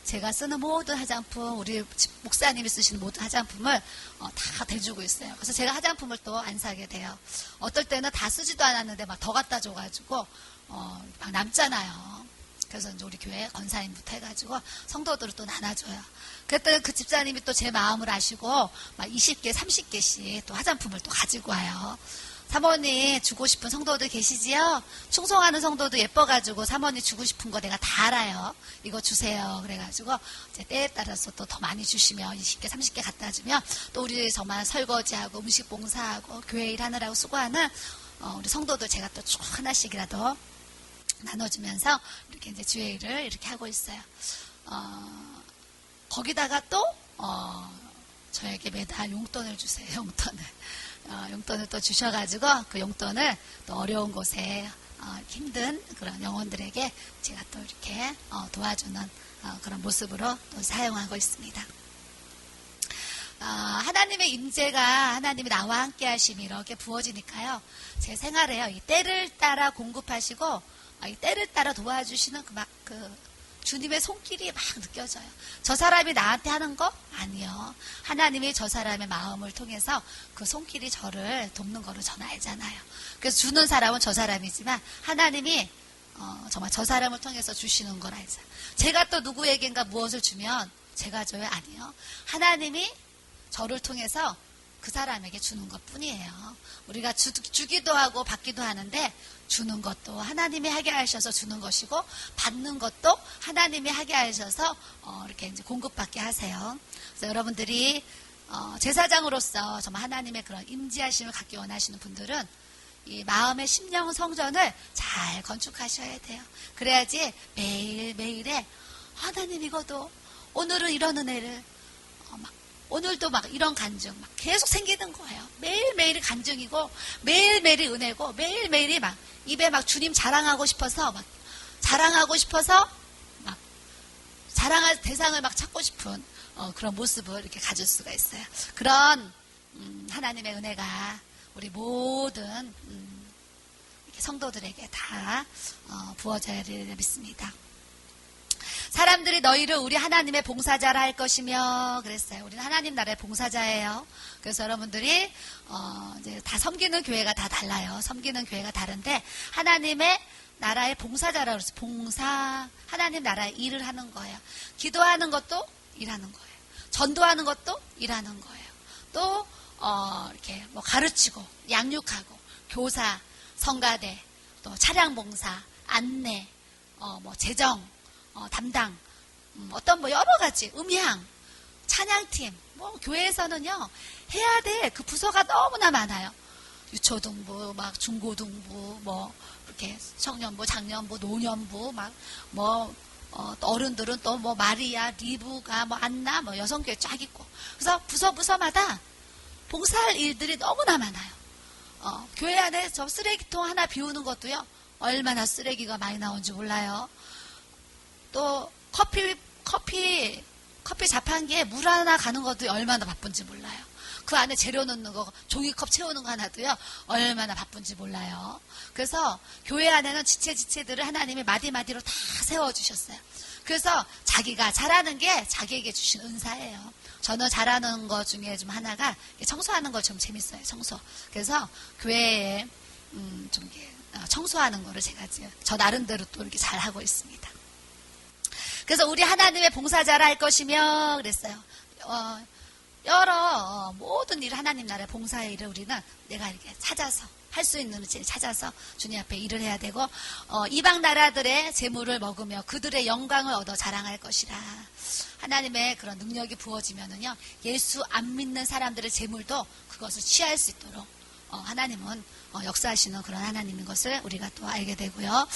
제가 쓰는 모든 화장품, 우리 목사님이 쓰시는 모든 화장품을 다 대주고 있어요. 그래서 제가 화장품을 또 안 사게 돼요. 어떨 때는 다 쓰지도 않았는데 막 더 갖다 줘가지고 막 남잖아요. 그래서 이제 우리 교회 권사님부터 해가지고 성도들을 또 나눠줘요. 그랬더니 그 집사님이 또 제 마음을 아시고 막 20개, 30개씩 또 화장품을 또 가지고 와요. 사모님 주고 싶은 성도들 계시지요? 충성하는 성도도 예뻐가지고 사모님 주고 싶은 거 내가 다 알아요. 이거 주세요. 그래가지고 이제 때에 따라서 또 더 많이 주시면 20개, 30개 갖다 주면 또 우리 정말 설거지하고 음식 봉사하고 교회 일하느라고 수고하는 우리 성도들 제가 또 쭉 하나씩이라도 나눠주면서 이렇게 이제 주회를 이렇게 하고 있어요. 거기다가 또 저에게 매달 용돈을 주세요. 용돈을 또 주셔가지고 그 용돈을 또 어려운 곳에 힘든 그런 영혼들에게 제가 또 이렇게 도와주는 그런 모습으로 또 사용하고 있습니다. 하나님의 임재가 하나님이 나와 함께 하심이 이렇게 부어지니까요. 제 생활에요. 이 때를 따라 공급하시고 이 때를 따라 도와주시는 그 주님의 손길이 막 느껴져요. 저 사람이 나한테 하는 거? 아니요. 하나님이 저 사람의 마음을 통해서 그 손길이 저를 돕는 거로 저는 알잖아요. 그래서 주는 사람은 저 사람이지만 하나님이 정말 저 사람을 통해서 주시는 걸 알죠. 제가 또 누구에겐가 무엇을 주면 제가 줘요? 아니요. 하나님이 저를 통해서 그 사람에게 주는 것 뿐이에요. 우리가 주기도 하고 받기도 하는데 주는 것도 하나님이 하게 하셔서 주는 것이고 받는 것도 하나님이 하게 하셔서 이렇게 이제 공급받게 하세요. 그래서 여러분들이 제사장으로서 정말 하나님의 그런 임재하심을 갖기 원하시는 분들은 이 마음의 심령 성전을 잘 건축하셔야 돼요. 그래야지 매일매일에 하나님 이거도 오늘은 이런 은혜를 오늘도 막 이런 간증 막 계속 생기는 거예요. 매일매일이 간증이고 매일매일이 은혜고 매일매일이 막 입에 막 주님 자랑하고 싶어서 막 자랑할 대상을 막 찾고 싶은 그런 모습을 이렇게 가질 수가 있어요. 그런 하나님의 은혜가 우리 모든 이렇게 성도들에게 다 부어져야 될 믿습니다. 사람들이 너희를 우리 하나님의 봉사자라 할 것이며 그랬어요. 우리는 하나님 나라의 봉사자예요. 그래서 여러분들이 이제 다 섬기는 교회가 다 달라요. 섬기는 교회가 다른데 하나님의 나라의 봉사자라고 그랬어요. 하나님 나라의 일을 하는 거예요. 기도하는 것도 일하는 거예요. 전도하는 것도 일하는 거예요. 또 이렇게 뭐 가르치고 양육하고 교사, 성가대, 또 차량 봉사, 안내, 뭐 재정 담당, 어떤 뭐 여러 가지, 음향, 찬양팀, 뭐 교회에서는요, 해야 돼. 그 부서가 너무나 많아요. 유초등부, 막 중고등부, 뭐 이렇게 청년부, 장년부, 노년부, 또 어른들은 또 뭐 마리아, 리브가, 뭐 안나, 뭐 여성교회 쫙 있고. 그래서 부서마다 봉사할 일들이 너무나 많아요. 교회 안에 저 쓰레기통 하나 비우는 것도요, 얼마나 쓰레기가 많이 나온지 몰라요. 또 커피 자판기에 물 하나 가는 것도 얼마나 바쁜지 몰라요. 그 안에 재료 넣는 거, 종이컵 채우는 거 하나도요, 얼마나 바쁜지 몰라요. 그래서 교회 안에는 지체들을 하나님이 마디마디로 다 세워주셨어요. 그래서 자기가 잘하는 게 자기에게 주신 은사예요. 저는 잘하는 것 중에 좀 하나가 청소하는 거 좀 재밌어요. 청소. 그래서 교회에 좀 이렇게 청소하는 거를 제가 저 나름대로 또 이렇게 잘 하고 있습니다. 그래서 우리 하나님의 봉사자라 할 것이며 그랬어요. 여러 모든 일, 하나님 나라의 봉사의 일을 우리는 내가 이렇게 찾아서 할 수 있는 일을 찾아서 주님 앞에 일을 해야 되고, 이방 나라들의 재물을 먹으며 그들의 영광을 얻어 자랑할 것이라. 하나님의 그런 능력이 부어지면은요, 예수 안 믿는 사람들의 재물도 그것을 취할 수 있도록 하나님은 역사하시는 그런 하나님인 것을 우리가 또 알게 되고요.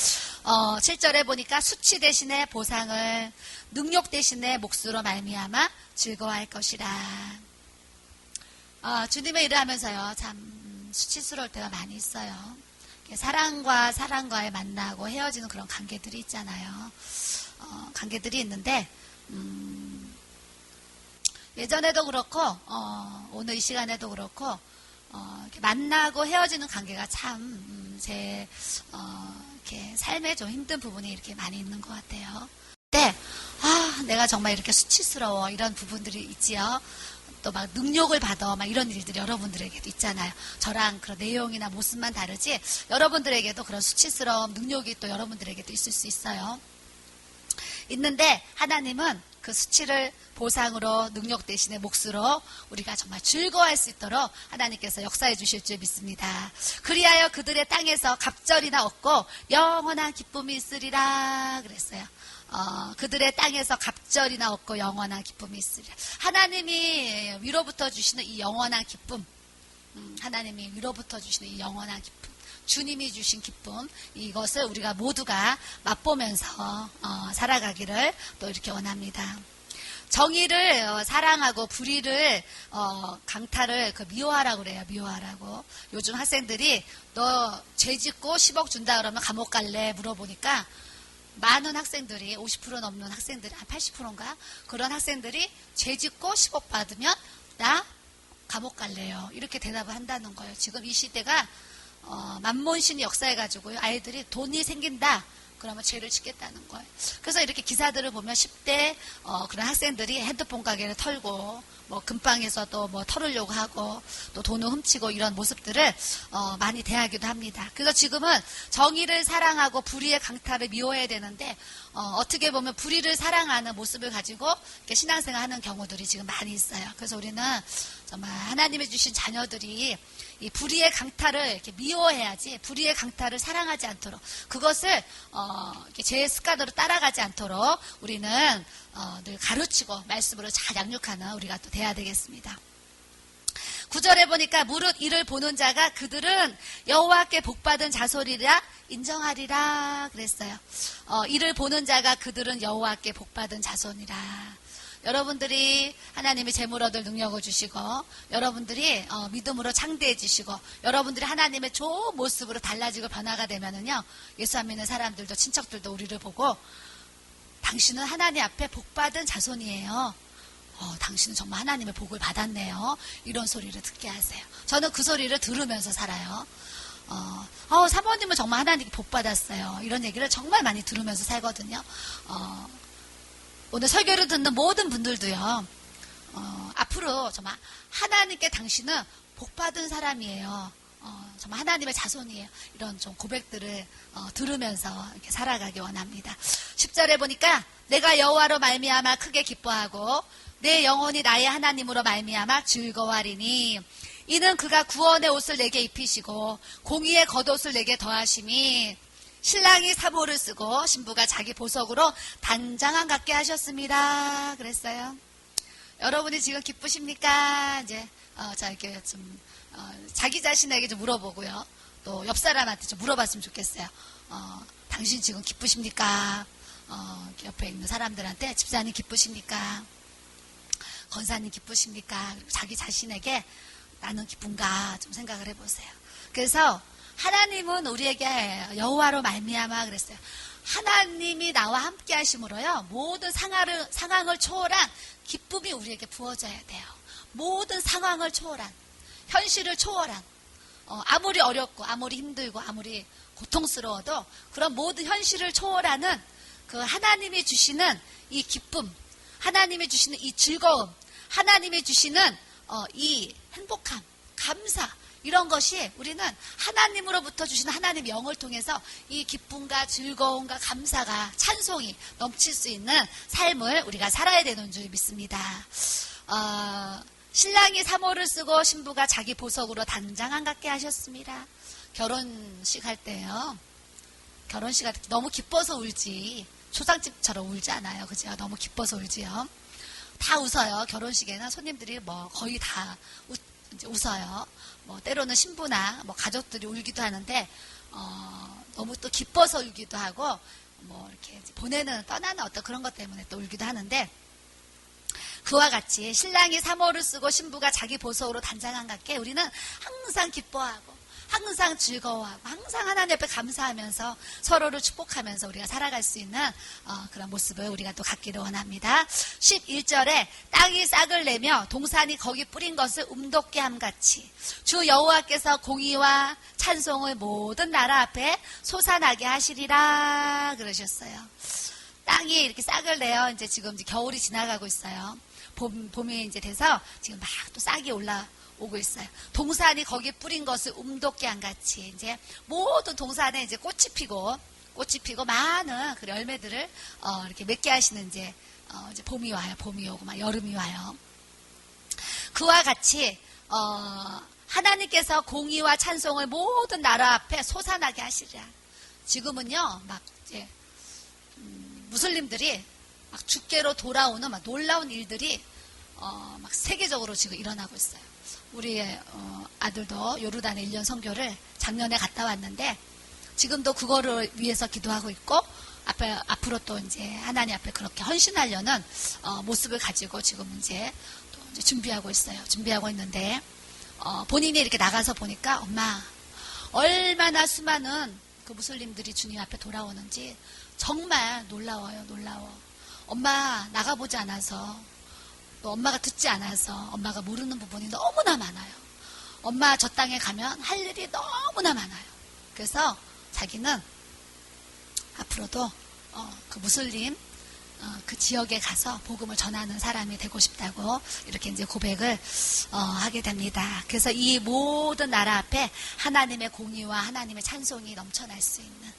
7절에 보니까 수치 대신에 보상을, 능력 대신에 몫으로 말미암아 즐거워할 것이라. 주님의 일을 하면서요, 참 수치스러울 때가 많이 있어요. 사랑과의 만나고 헤어지는 그런 관계들이 있잖아요. 관계들이 있는데 예전에도 그렇고 오늘 이 시간에도 그렇고 이렇게 만나고 헤어지는 관계가 참 제 이렇게 삶에 좀 힘든 부분이 이렇게 많이 있는 것 같아요. 근데 내가 정말 이렇게 수치스러워, 이런 부분들이 있지요. 또 막 능욕을 받아, 막 이런 일들이 여러분들에게도 있잖아요. 저랑 그런 내용이나 모습만 다르지 여러분들에게도 그런 수치스러움, 능욕이 또 여러분들에게도 있을 수 있어요. 있는데 하나님은 그 수치를 보상으로, 능력 대신에 몫으로 우리가 정말 즐거워할 수 있도록 하나님께서 역사해 주실 줄 믿습니다. 그리하여 그들의 땅에서 갑절이나 얻고 영원한 기쁨이 있으리라 그랬어요. 그들의 땅에서 갑절이나 얻고 영원한 기쁨이 있으리라. 하나님이 위로부터 주시는 이 영원한 기쁨, 하나님이 위로부터 주시는 이 영원한 기쁨, 주님이 주신 기쁨, 이것을 우리가 모두가 맛보면서 살아가기를 또 이렇게 원합니다. 정의를 사랑하고 불의를 강탈을 미워하라고 그래요. 미워하라고. 요즘 학생들이 너 죄 짓고 10억 준다 그러면 감옥 갈래 물어보니까 많은 학생들이, 50% 넘는 학생들이, 한 80%인가? 그런 학생들이 죄 짓고 10억 받으면 나 감옥 갈래요. 이렇게 대답을 한다는 거예요. 지금 이 시대가 만몬신이 역사해가지고요, 아이들이 돈이 생긴다 그러면 죄를 짓겠다는 거예요. 그래서 이렇게 기사들을 보면 10대 그런 학생들이 핸드폰 가게를 털고 뭐 금방에서 또 뭐 털으려고 하고 또 돈을 훔치고 이런 모습들을 많이 대하기도 합니다. 그래서 지금은 정의를 사랑하고 불의의 강탈을 미워해야 되는데 어떻게 보면 불의를 사랑하는 모습을 가지고 이렇게 신앙생활하는 경우들이 지금 많이 있어요. 그래서 우리는 정말 하나님이 주신 자녀들이 이 불의의 강탈을 이렇게 미워해야지, 불의의 강탈을 사랑하지 않도록, 그것을 이렇게 제 습관으로 따라가지 않도록 우리는 늘 가르치고 말씀으로 잘 양육하는 우리가 또 돼야 되겠습니다. 9절에 보니까 무릇 이를 보는 자가 그들은 여호와께 복받은 자손이라 인정하리라 그랬어요. 이를 보는 자가 그들은 여호와께 복받은 자손이라. 여러분들이 하나님이 재물 얻을 능력을 주시고, 여러분들이 믿음으로 창대해 주시고, 여러분들이 하나님의 좋은 모습으로 달라지고 변화가 되면은요, 예수 안 믿는 사람들도, 친척들도 우리를 보고 당신은 하나님 앞에 복받은 자손이에요. 당신은 정말 하나님의 복을 받았네요. 이런 소리를 듣게 하세요. 저는 그 소리를 들으면서 살아요. 사모님은 정말 하나님께 복 받았어요. 이런 얘기를 정말 많이 들으면서 살거든요. 오늘 설교를 듣는 모든 분들도요, 앞으로 정말 하나님께 당신은 복받은 사람이에요. 정말 하나님의 자손이에요. 이런 좀 고백들을 들으면서 이렇게 살아가기 원합니다. 10절에 보니까 내가 여호와로 말미암아 크게 기뻐하고 내 영혼이 나의 하나님으로 말미암아 즐거워하리니 이는 그가 구원의 옷을 내게 입히시고 공의의 겉옷을 내게 더하심이 신랑이 사모를 쓰고 신부가 자기 보석으로 단장한 같게 하셨습니다. 그랬어요. 여러분이 지금 기쁘십니까? 이제 자 이렇게 좀 자기 자신에게 좀 물어보고요. 또 옆 사람한테 좀 물어봤으면 좋겠어요. 당신 지금 기쁘십니까? 옆에 있는 사람들한테 집사님 기쁘십니까? 권사님 기쁘십니까? 그리고 자기 자신에게 나는 기쁜가 좀 생각을 해보세요. 그래서 하나님은 우리에게 여호와로 말미암아 그랬어요. 하나님이 나와 함께 하심으로요. 모든 상황을 초월한 기쁨이 우리에게 부어져야 돼요. 모든 상황을 초월한, 현실을 초월한, 아무리 어렵고 아무리 힘들고 아무리 고통스러워도 그런 모든 현실을 초월하는 그 하나님이 주시는 이 기쁨, 하나님이 주시는 이 즐거움, 하나님이 주시는 이 행복함, 감사, 이런 것이 우리는 하나님으로부터 주시는 하나님 영을 통해서 이 기쁨과 즐거움과 감사가 찬송이 넘칠 수 있는 삶을 우리가 살아야 되는 줄 믿습니다. 신랑이 사모를 쓰고 신부가 자기 보석으로 단장 안 갖게 하셨습니다. 결혼식 할 때요. 결혼식 할 때 너무 기뻐서 울지 초상집처럼 울지 않아요. 그죠? 너무 기뻐서 울지요. 다 웃어요. 결혼식에는 손님들이 뭐 거의 다 웃어요. 뭐 때로는 신부나 뭐 가족들이 울기도 하는데 너무 또 기뻐서 울기도 하고 뭐 이렇게 떠나는 어떤 그런 것 때문에 또 울기도 하는데 그와 같이 신랑이 사모를 쓰고 신부가 자기 보석으로 단장한 같게 우리는 항상 기뻐하고 항상 즐거워하고 항상 하나님 앞에 감사하면서 서로를 축복하면서 우리가 살아갈 수 있는 그런 모습을 우리가 또 갖기를 원합니다. 11절에 땅이 싹을 내며 동산이 거기 뿌린 것을 움돋게 함같이 주 여호와께서 공의와 찬송을 모든 나라 앞에 솟아나게 하시리라 그러셨어요. 땅이 이렇게 싹을 내요. 이제 지금 겨울이 지나가고 있어요. 봄이 이제 돼서 지금 막 또 싹이 올라오고 있어요. 동산이 거기 뿌린 것을 움돋게 한 같이 이제 모든 동산에 이제 꽃이 피고 많은 그 열매들을 이렇게 맺게 하시는 이제 봄이 와요. 봄이 오고 막 여름이 와요. 그와 같이 하나님께서 공의와 찬송을 모든 나라 앞에 솟아나게 하시리라. 지금은요 막 이제 무슬림들이 막 주께로 돌아오는 막 놀라운 일들이 막 세계적으로 지금 일어나고 있어요. 우리의 아들도 요르단에 1년 선교를 작년에 갔다 왔는데 지금도 그거를 위해서 기도하고 있고 앞으로 또 이제 하나님 앞에 그렇게 헌신하려는 모습을 가지고 지금 이제 또 이제 준비하고 있어요. 준비하고 있는데 본인이 이렇게 나가서 보니까 엄마 얼마나 수많은 그 무슬림들이 주님 앞에 돌아오는지 정말 놀라워요. 놀라워. 엄마 나가보지 않아서 또 엄마가 듣지 않아서 엄마가 모르는 부분이 너무나 많아요. 엄마 저 땅에 가면 할 일이 너무나 많아요. 그래서 자기는 앞으로도 그 무슬림 그 지역에 가서 복음을 전하는 사람이 되고 싶다고 이렇게 이제 고백을 하게 됩니다. 그래서 이 모든 나라 앞에 하나님의 공의와 하나님의 찬송이 넘쳐날 수 있는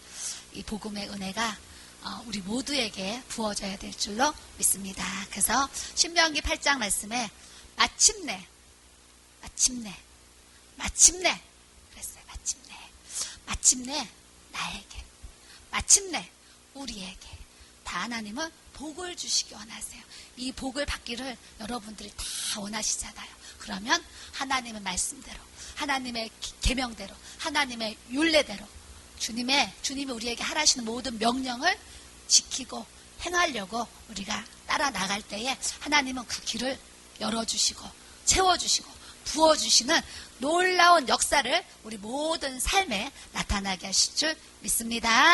이 복음의 은혜가 우리 모두에게 부어져야 될 줄로 믿습니다. 그래서 신명기 8장 말씀에 마침내 그랬어요. 마침내 나에게 마침내 우리에게 다 하나님은 복을 주시기 원하세요. 이 복을 받기를 여러분들이 다 원하시잖아요. 그러면 하나님의 말씀대로 하나님의 계명대로 하나님의 율례대로 주님이 우리에게 하라시는 모든 명령을 지키고 행하려고 우리가 따라 나갈 때에 하나님은 그 길을 열어주시고 채워주시고 부어주시는 놀라운 역사를 우리 모든 삶에 나타나게 하실 줄 믿습니다.